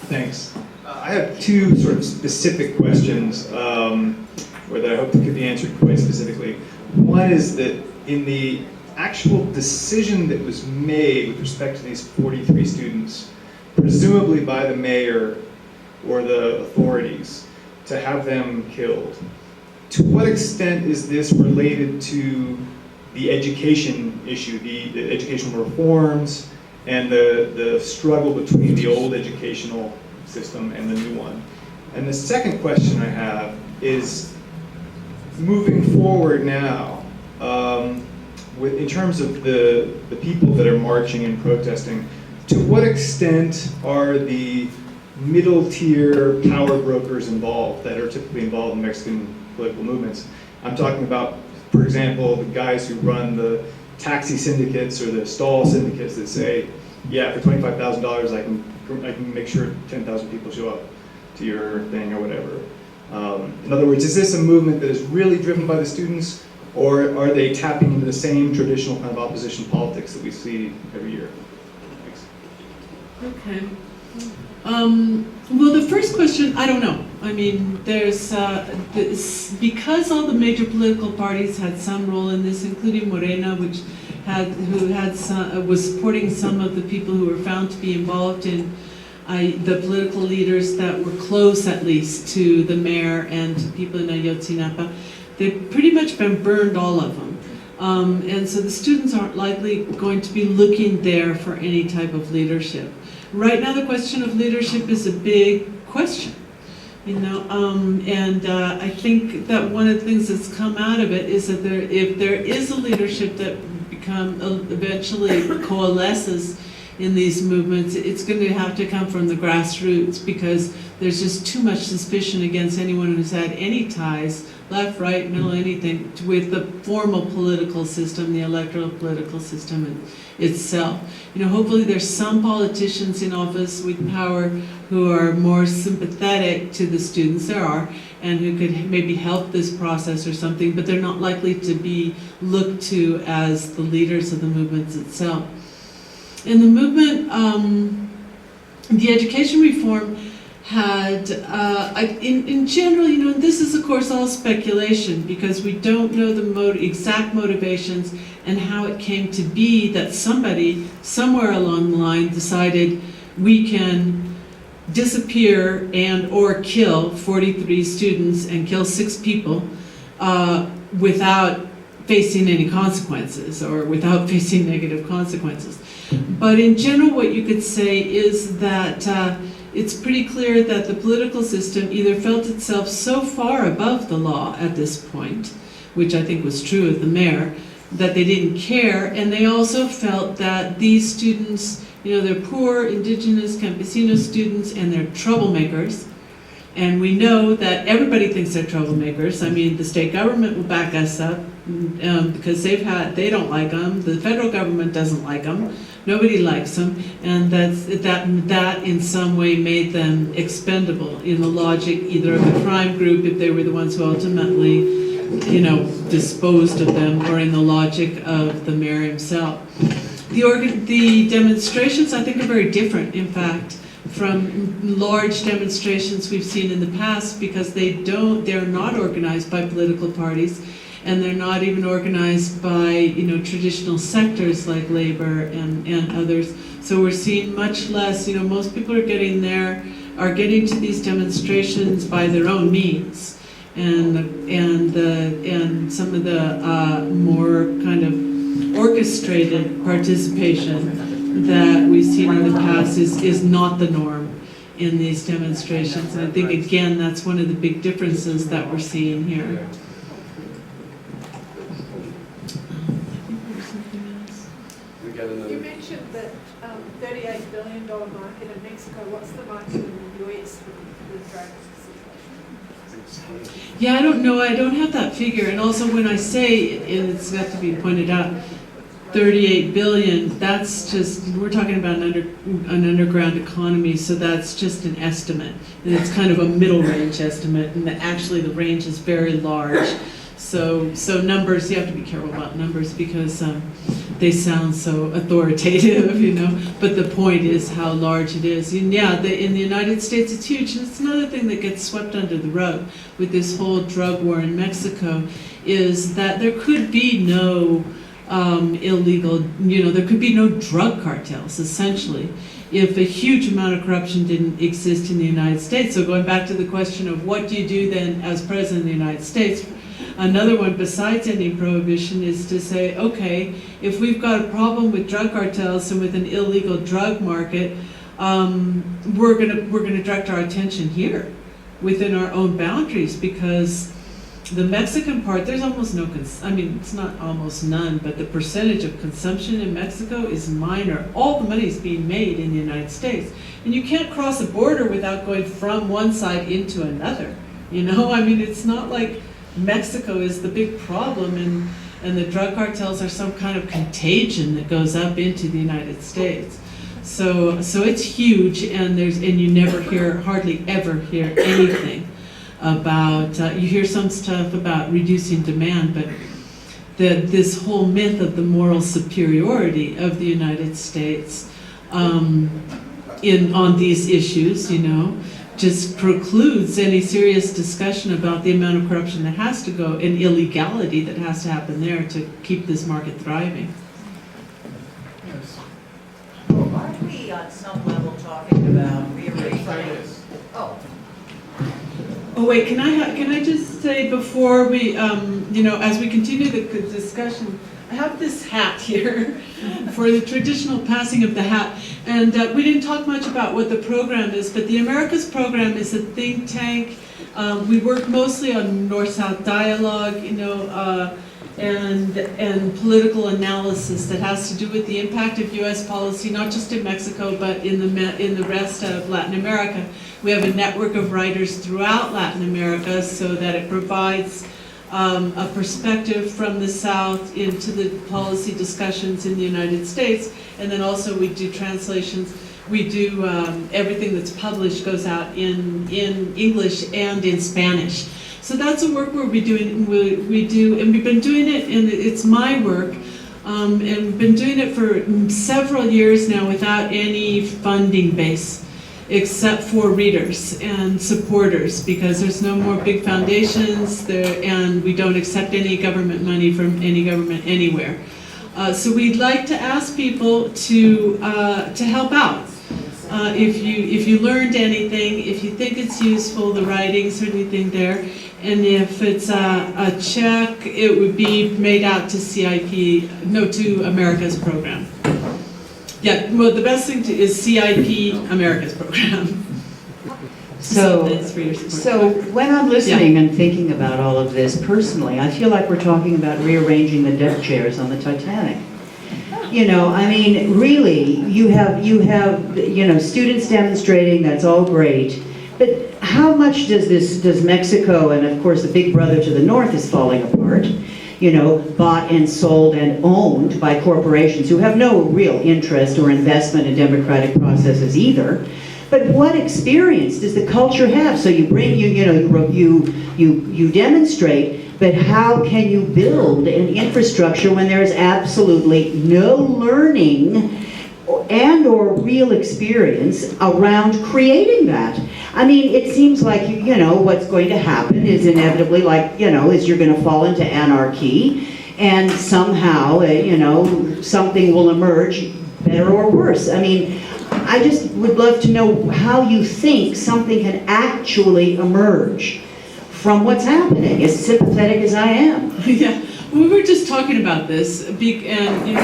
Thanks. I have two sort of specific questions, or that I hope could be answered quite specifically. One is that in the actual decision that was made with respect to these 43 students, presumably by the mayor or the authorities, to have them killed, to what extent is this related to the education issue, the educational reforms, and the struggle between the old educational system and the new one? And the second question I have is, moving forward now, in terms of the people that are marching and protesting, to what extent are the middle tier power brokers involved that are typically involved in Mexican political movements? I'm talking about, for example, the guys who run the taxi syndicates or the stall syndicates that say, yeah, for $25,000 I can make sure 10,000 people show up to your thing or whatever. In other words, is this a movement that is really driven by the students, or are they tapping into the same traditional kind of opposition politics that we see every year? Thanks. Okay. Well, the first question, I don't know. I mean, there's, because all the major political parties had some role in this, including Morena, was supporting some of the people who were found to be involved in the political leaders that were close, at least, to the mayor and to people in Ayotzinapa. They've pretty much been burned, all of them. And so the students aren't likely going to be looking there for any type of leadership. Right now, the question of leadership is a big question, you know, and I think that one of the things that's come out of it is that if there is a leadership that eventually coalesces in these movements, it's going to have to come from the grassroots, because there's just too much suspicion against anyone who's had any ties, left, right, middle, anything, with the formal political system, the electoral political system itself. You know, hopefully there's some politicians in office with power who are more sympathetic to the students, there are, and who could maybe help this process or something, but they're not likely to be looked to as the leaders of the movements itself. In the movement, the education reform had, in general, you know, this is of course all speculation, because we don't know the exact motivations and how it came to be that somebody somewhere along the line decided we can disappear and or kill 43 students and kill 6 people without facing any consequences, or without facing negative consequences. But in general, what you could say is that it's pretty clear that the political system either felt itself so far above the law at this point, which I think was true of the mayor, that they didn't care, and they also felt that these students, you know, they're poor, indigenous, campesino students, and they're troublemakers. And we know that everybody thinks they're troublemakers. I mean, the state government will back us up, because they don't like them. The federal government doesn't like them. Nobody likes them, and that in some way made them expendable in the logic either of the crime group, if they were the ones who ultimately, you know, disposed of them, or in the logic of the mayor himself. The demonstrations, I think, are very different, in fact, from large demonstrations we've seen in the past, because they're not organized by political parties, and they're not even organized by, you know, traditional sectors like labor and others. So we're seeing much less, you know, most people are getting to these demonstrations by their own means, and some of the more kind of orchestrated participation that we've seen in the past is not the norm in these demonstrations. And I think, again, that's one of the big differences that we're seeing here. You mentioned that $38 billion market in Mexico. What's the market in the US for the drug situation? Yeah, I don't know. I don't have that figure. And also, when I say, and it's got to be pointed out, 38 billion, that's just, we're talking about an underground economy, so that's just an estimate. And it's kind of a middle range estimate, and actually the range is very large. So numbers, you have to be careful about numbers, because they sound so authoritative, you know, but the point is how large it is. And yeah, in the United States it's huge, and it's another thing that gets swept under the rug with this whole drug war in Mexico, is that there could be no illegal, you know, there could be no drug cartels, essentially, if a huge amount of corruption didn't exist in the United States. So going back to the question of what do you do then as President of the United States, another one besides ending prohibition is to say, okay, if we've got a problem with drug cartels and with an illegal drug market, we're gonna direct our attention here within our own boundaries, because the Mexican part, there's almost no, it's not almost none, but the percentage of consumption in Mexico is minor. All the money is being made in the United States. And you can't cross a border without going from one side into another. You know, I mean, it's not like Mexico is the big problem, and the drug cartels are some kind of contagion that goes up into the United States. So it's huge, and you never hardly ever hear anything about, you hear some stuff about reducing demand, but this whole myth of the moral superiority of the United States on these issues, just precludes any serious discussion about the amount of corruption that has to go and illegality that has to happen there to keep this market thriving. Well, aren't we on some level talking about rearranging? Oh wait, can I just say before we, as we continue the discussion, I have this hat here for the traditional passing of the hat, and we didn't talk much about what the program is, but the Americas program is a think tank. We work mostly on North-South dialogue, and political analysis that has to do with the impact of U.S. policy, not just in Mexico, but in the rest of Latin America. We have a network of writers throughout Latin America so that it provides a perspective from the South into the policy discussions in the United States. And then also we do translations. We do everything that's published goes out in English and in Spanish. So that's a work we do, and we've been doing it, and it's my work, and we've been doing it for several years now without any funding base, except for readers and supporters, because there's no more big foundations there, and we don't accept any government money from any government anywhere. So we'd like to ask people to help out. If you learned anything, if you think it's useful, the writings or anything there, and if it's a check, it would be made out to to America's program. Yeah, well, the best thing is CIP America's program. So when I'm listening and thinking about all of this personally, I feel like we're talking about rearranging the deck chairs on the Titanic. Really, you have students demonstrating, that's all great, but how much does Mexico, and of course the big brother to the north is falling apart, bought and sold and owned by corporations who have no real interest or investment in democratic processes either. But what experience does the culture have? So you bring, you demonstrate, but how can you build an infrastructure when there's absolutely no learning and or real experience around creating that? It seems like, what's going to happen is inevitably is you're going to fall into anarchy, and somehow, something will emerge, better or worse. I just would love to know how you think something can actually emerge from what's happening, as sympathetic as I am. Yeah, we were just talking about this, and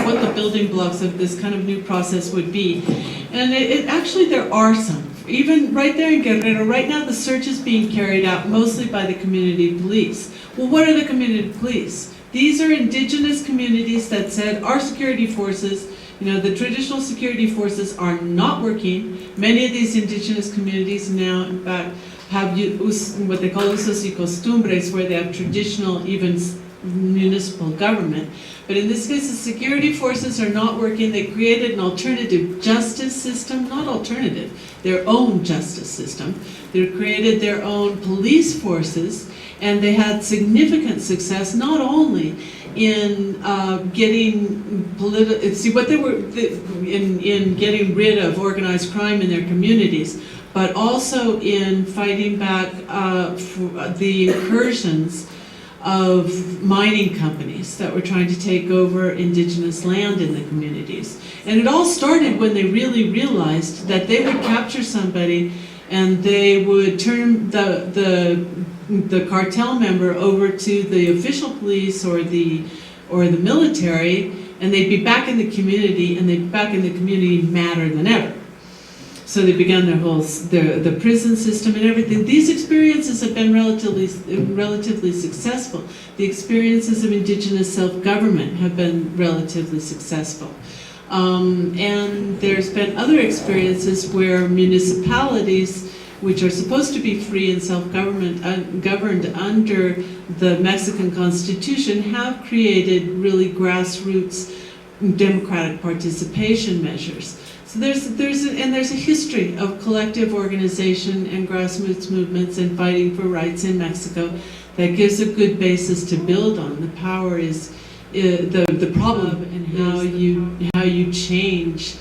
what the building blocks of this kind of new process would be. And actually there are some. Even right there in Guerrero, right now the search is being carried out mostly by the community police. Well, what are the community police? These are indigenous communities that said our security forces, the traditional security forces are not working. Many of these indigenous communities now, in fact, have what they call usos y costumbres, where they have traditional, even municipal government. But in this case, the security forces are not working. They created an alternative justice system, not alternative, their own justice system. They created their own police forces, and they had significant success, not only in getting in getting rid of organized crime in their communities, but also in fighting back the incursions of mining companies that were trying to take over indigenous land in the communities. And it all started when they really realized that they would capture somebody and they would turn the cartel member over to the official police or the military, and they'd be back in the community, and they'd be back in the community madder than ever. So they began the prison system and everything. These experiences have been relatively successful. The experiences of indigenous self-government have been relatively successful. And there's been other experiences where municipalities, which are supposed to be free and self-government, governed under the Mexican Constitution, have created really grassroots democratic participation measures. So there's a history of collective organization and grassroots movements and fighting for rights in Mexico that gives a good basis to build on. The power is the problem and how you change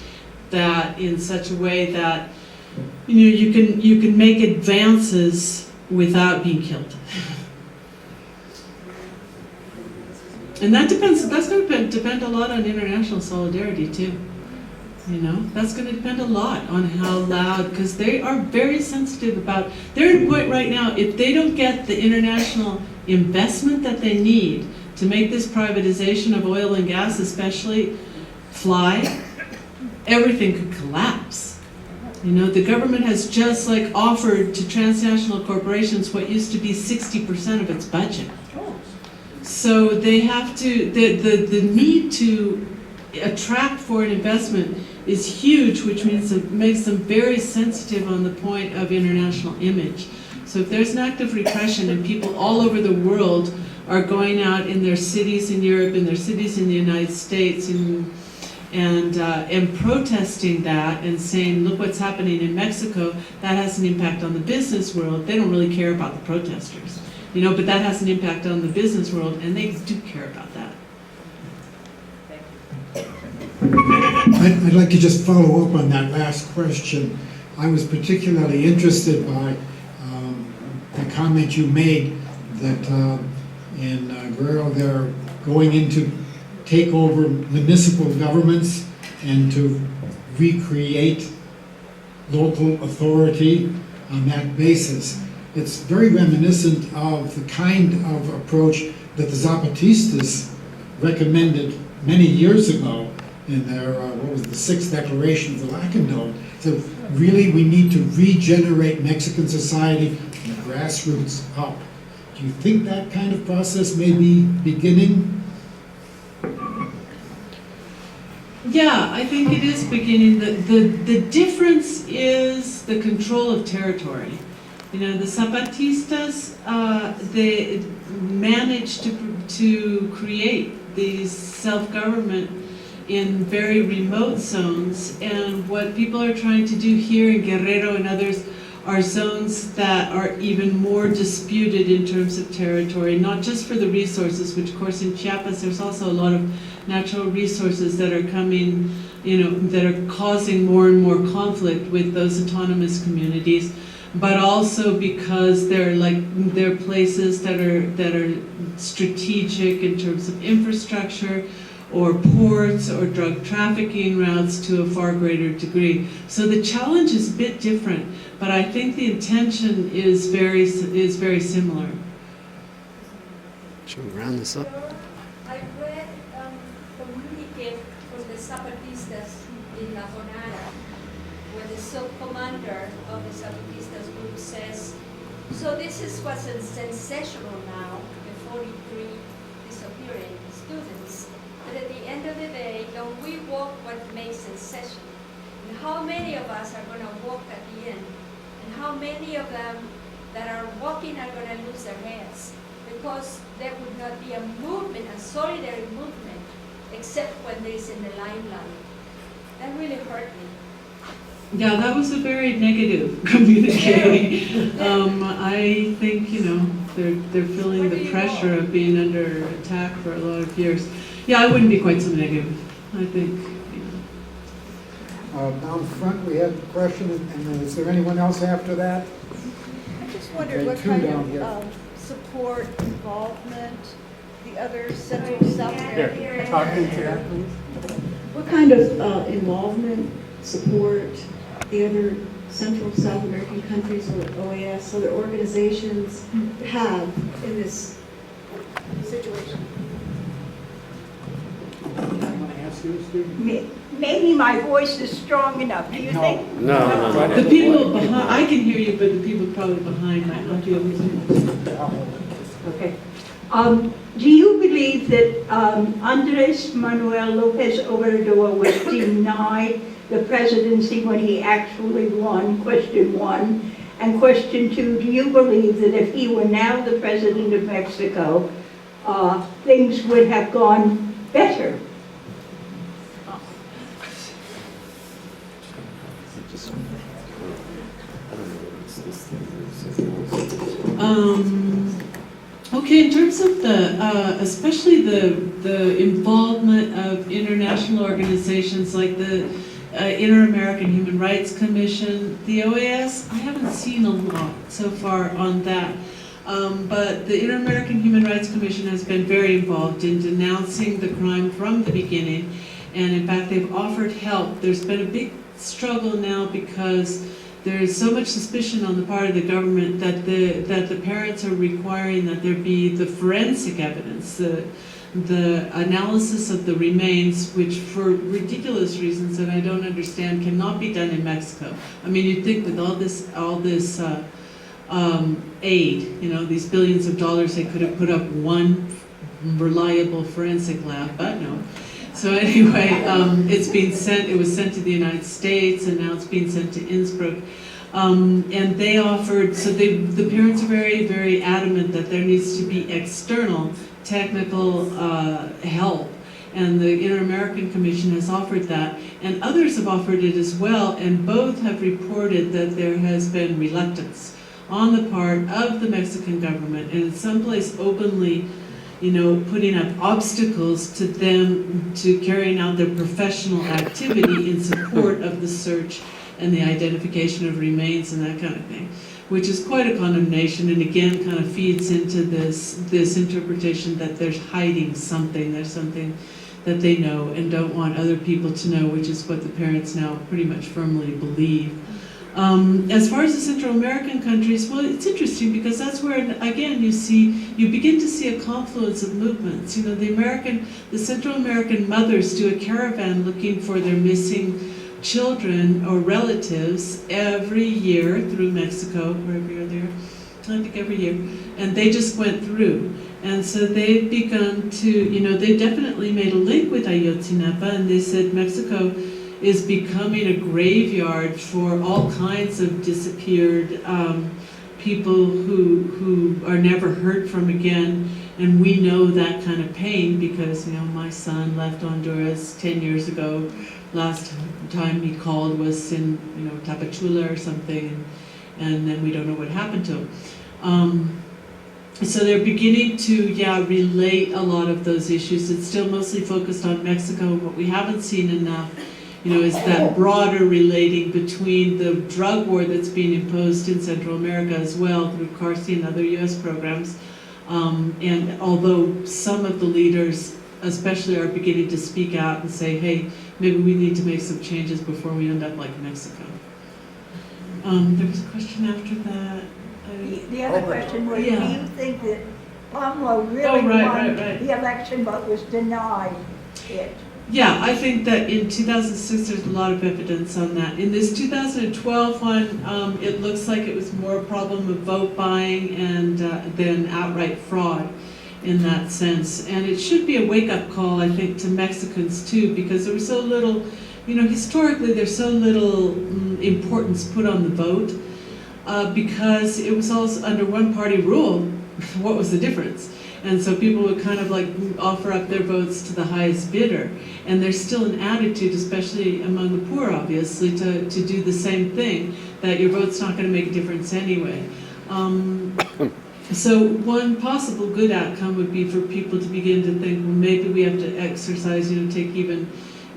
that in such a way that you can make advances without being killed. And that's going to depend a lot on international solidarity too. That's going to depend a lot on how loud, because they are very sensitive about, they're at a point right now, if they don't get the international investment that they need to make this privatization of oil and gas especially fly, everything could collapse. The government has just offered to transnational corporations what used to be 60% of its budget. So they have to, the need to attract foreign investment is huge, which means it makes them very sensitive on the point of international image. So if there's an act of repression and people all over the world are going out in their cities in Europe, in their cities in the United States, and protesting that and saying, look what's happening in Mexico, that has an impact on the business world. They don't really care about the protesters, but that has an impact on the business world, and they do care about that. I'd like to just follow up on that last question. I was particularly interested by the comment you made that in Guerrero they're going into take over municipal governments and to recreate local authority on that basis. It's very reminiscent of the kind of approach that the Zapatistas recommended many years ago in their, the Sixth Declaration of the Lacandon. So really we need to regenerate Mexican society from the grassroots up. Do you think that kind of process may be beginning? Yeah, I think it is beginning. The difference is the control of territory. The Zapatistas, they managed to create these self-government in very remote zones, and what people are trying to do here in Guerrero and others are zones that are even more disputed in terms of territory, not just for the resources, which of course in Chiapas there's also a lot of natural resources that are coming, that are causing more and more conflict with those autonomous communities, but also because they're places that are strategic in terms of infrastructure, or ports, or drug trafficking routes to a far greater degree. So the challenge is a bit different, but I think the intention is very similar. Should we round this up? I read communique from the Zapatistas in La Jonara, where the sub-commander of the Zapatistas group says, so this is what's sensational now, the 43 disappearing students. But at the end of the day, don't we walk what makes sensation? And how many of us are going to walk at the end? And how many of them that are walking are going to lose their heads? Because there would not be a movement, a solidary movement, except when they're in the limelight. That really hurt me. Yeah, that was a very negative communique. I think, they're feeling the pressure of being under attack for a lot of years. Yeah, I wouldn't be quite so negative. I think, Down front, we had a question, and is there anyone else after that? I just wondered Okay, what two kind down here. of support, involvement, the other Central South American. What kind of involvement, support, the other Central South American countries or OAS, other organizations have in this situation? Maybe my voice is strong enough, do you think? No. the people behind, I can hear you, but the people probably behind might not be able to. Okay. Do you believe that Andres Manuel Lopez Obrador was denied the presidency when he actually won, question one? And question two, do you believe that if he were now the president of Mexico, things would have gone better? Okay, in terms of especially the the involvement of international organizations like the Inter-American Human Rights Commission, the OAS, I haven't seen a lot so far on that. But the Inter-American Human Rights Commission has been very involved in denouncing the crime from the beginning. And in fact, they've offered help. There's been a big struggle now because there is so much suspicion on the part of the government that the parents are requiring that there be the forensic evidence, the analysis of the remains, which for ridiculous reasons that I don't understand cannot be done in Mexico. I mean, you'd think with all this aid, you know, these billions of dollars, they could have put up one reliable forensic lab, but no. So anyway, it's being sent, it was sent to the United States, and now it's being sent to Innsbruck. And they offered, so the parents are very, very adamant that there needs to be external technical help. And the Inter-American Commission has offered that, and others have offered it as well, and both have reported that there has been reluctance on the part of the Mexican government, and in some place openly, you know, putting up obstacles to them to carrying out their professional activity in support of the search and the identification of remains and that kind of thing, which is quite a condemnation, and again kind of feeds into this interpretation that there's hiding something, there's something that they know and don't want other people to know, which is what the parents now pretty much firmly believe. As far as the Central American countries, well, it's interesting because that's where, again, you begin to see a confluence of movements. You know, the Central American mothers do a caravan looking for their missing children or relatives every year through Mexico, or every year there, I think every year, and they just went through. And so they've begun to, you know, they definitely made a link with Ayotzinapa, and they said Mexico is becoming a graveyard for all kinds of disappeared people who are never heard from again. And we know that kind of pain because, you know, my son left Honduras 10 years ago. Last time he called was in, you know, Tapachula or something, and then we don't know what happened to him. So they're beginning to, relate a lot of those issues. It's still mostly focused on Mexico. What we haven't seen enough, you know, is that broader relating between the drug war that's being imposed in Central America as well through CARSI and other U.S. programs. And although some of the leaders especially are beginning to speak out and say, hey, maybe we need to make some changes before we end up like Mexico. There was a question after that. The other question was, do you think that Pablo really won the election but was denied it? Yeah, I think that in 2006 there's a lot of evidence on that. In this 2012 one, it looks like it was more a problem of vote buying and than outright fraud in that sense. And it should be a wake-up call, I think, to Mexicans too, because there was so little, you know, historically there's so little importance put on the vote because it was all under one-party rule. What was the difference? And so people would kind of like offer up their votes to the highest bidder. And there's still an attitude, especially among the poor, obviously, to do the same thing, that your vote's not going to make a difference anyway. So one possible good outcome would be for people to begin to think, well, maybe we have to exercise, you know, take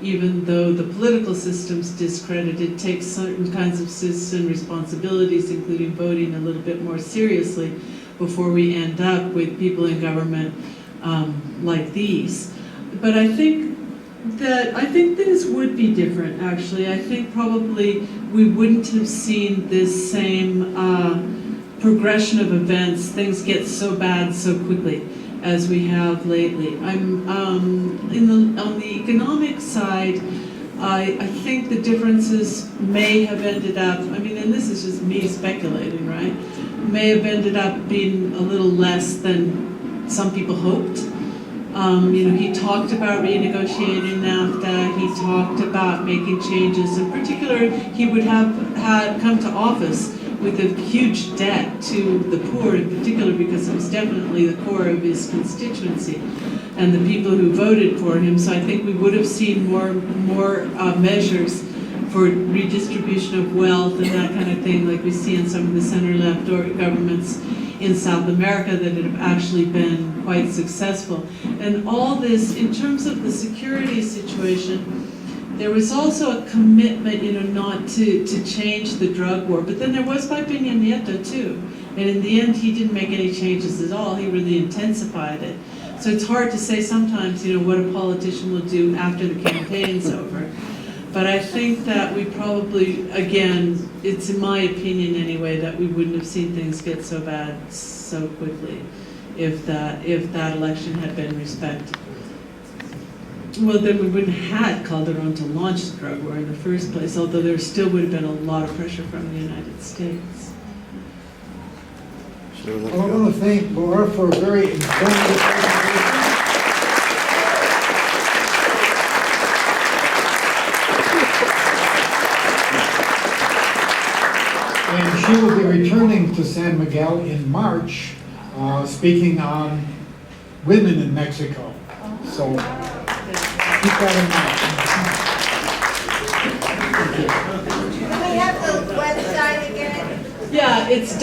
even though the political system's discredited, take certain kinds of citizen responsibilities, including voting, a little bit more seriously before we end up with people in government like these. But I think things would be different, actually. I think probably we wouldn't have seen this same progression of events, things get so bad so quickly as we have lately. On the economic side, I think the differences may have ended up, I mean, and this is just me speculating, right? May have ended up being a little less than some people hoped. You know, he talked about renegotiating NAFTA, he talked about making changes. In particular, he would have come to office with a huge debt to the poor in particular, because it was definitely the core of his constituency and the people who voted for him. So I think we would have seen more measures for redistribution of wealth and that kind of thing, like we see in some of the center-left governments in South America that have actually been quite successful. And all this, in terms of the security situation, there was also a commitment, not to change the drug war, but then there was by Peña Nieto too. And in the end, he didn't make any changes at all, he really intensified it. So it's hard to say sometimes, what a politician will do after the campaign's over. But I think that we probably, again, it's in my opinion anyway, that we wouldn't have seen things get so bad so quickly if that election had been respected. Well, then we wouldn't have had Calderon to launch the drug war in the first place, although there still would have been a lot of pressure from the United States. Well, I want to thank Laura for a very informative presentation. And she will be returning to San Miguel in March, speaking on women in Mexico. So keep that in mind. Can we have the website again? Yeah, it's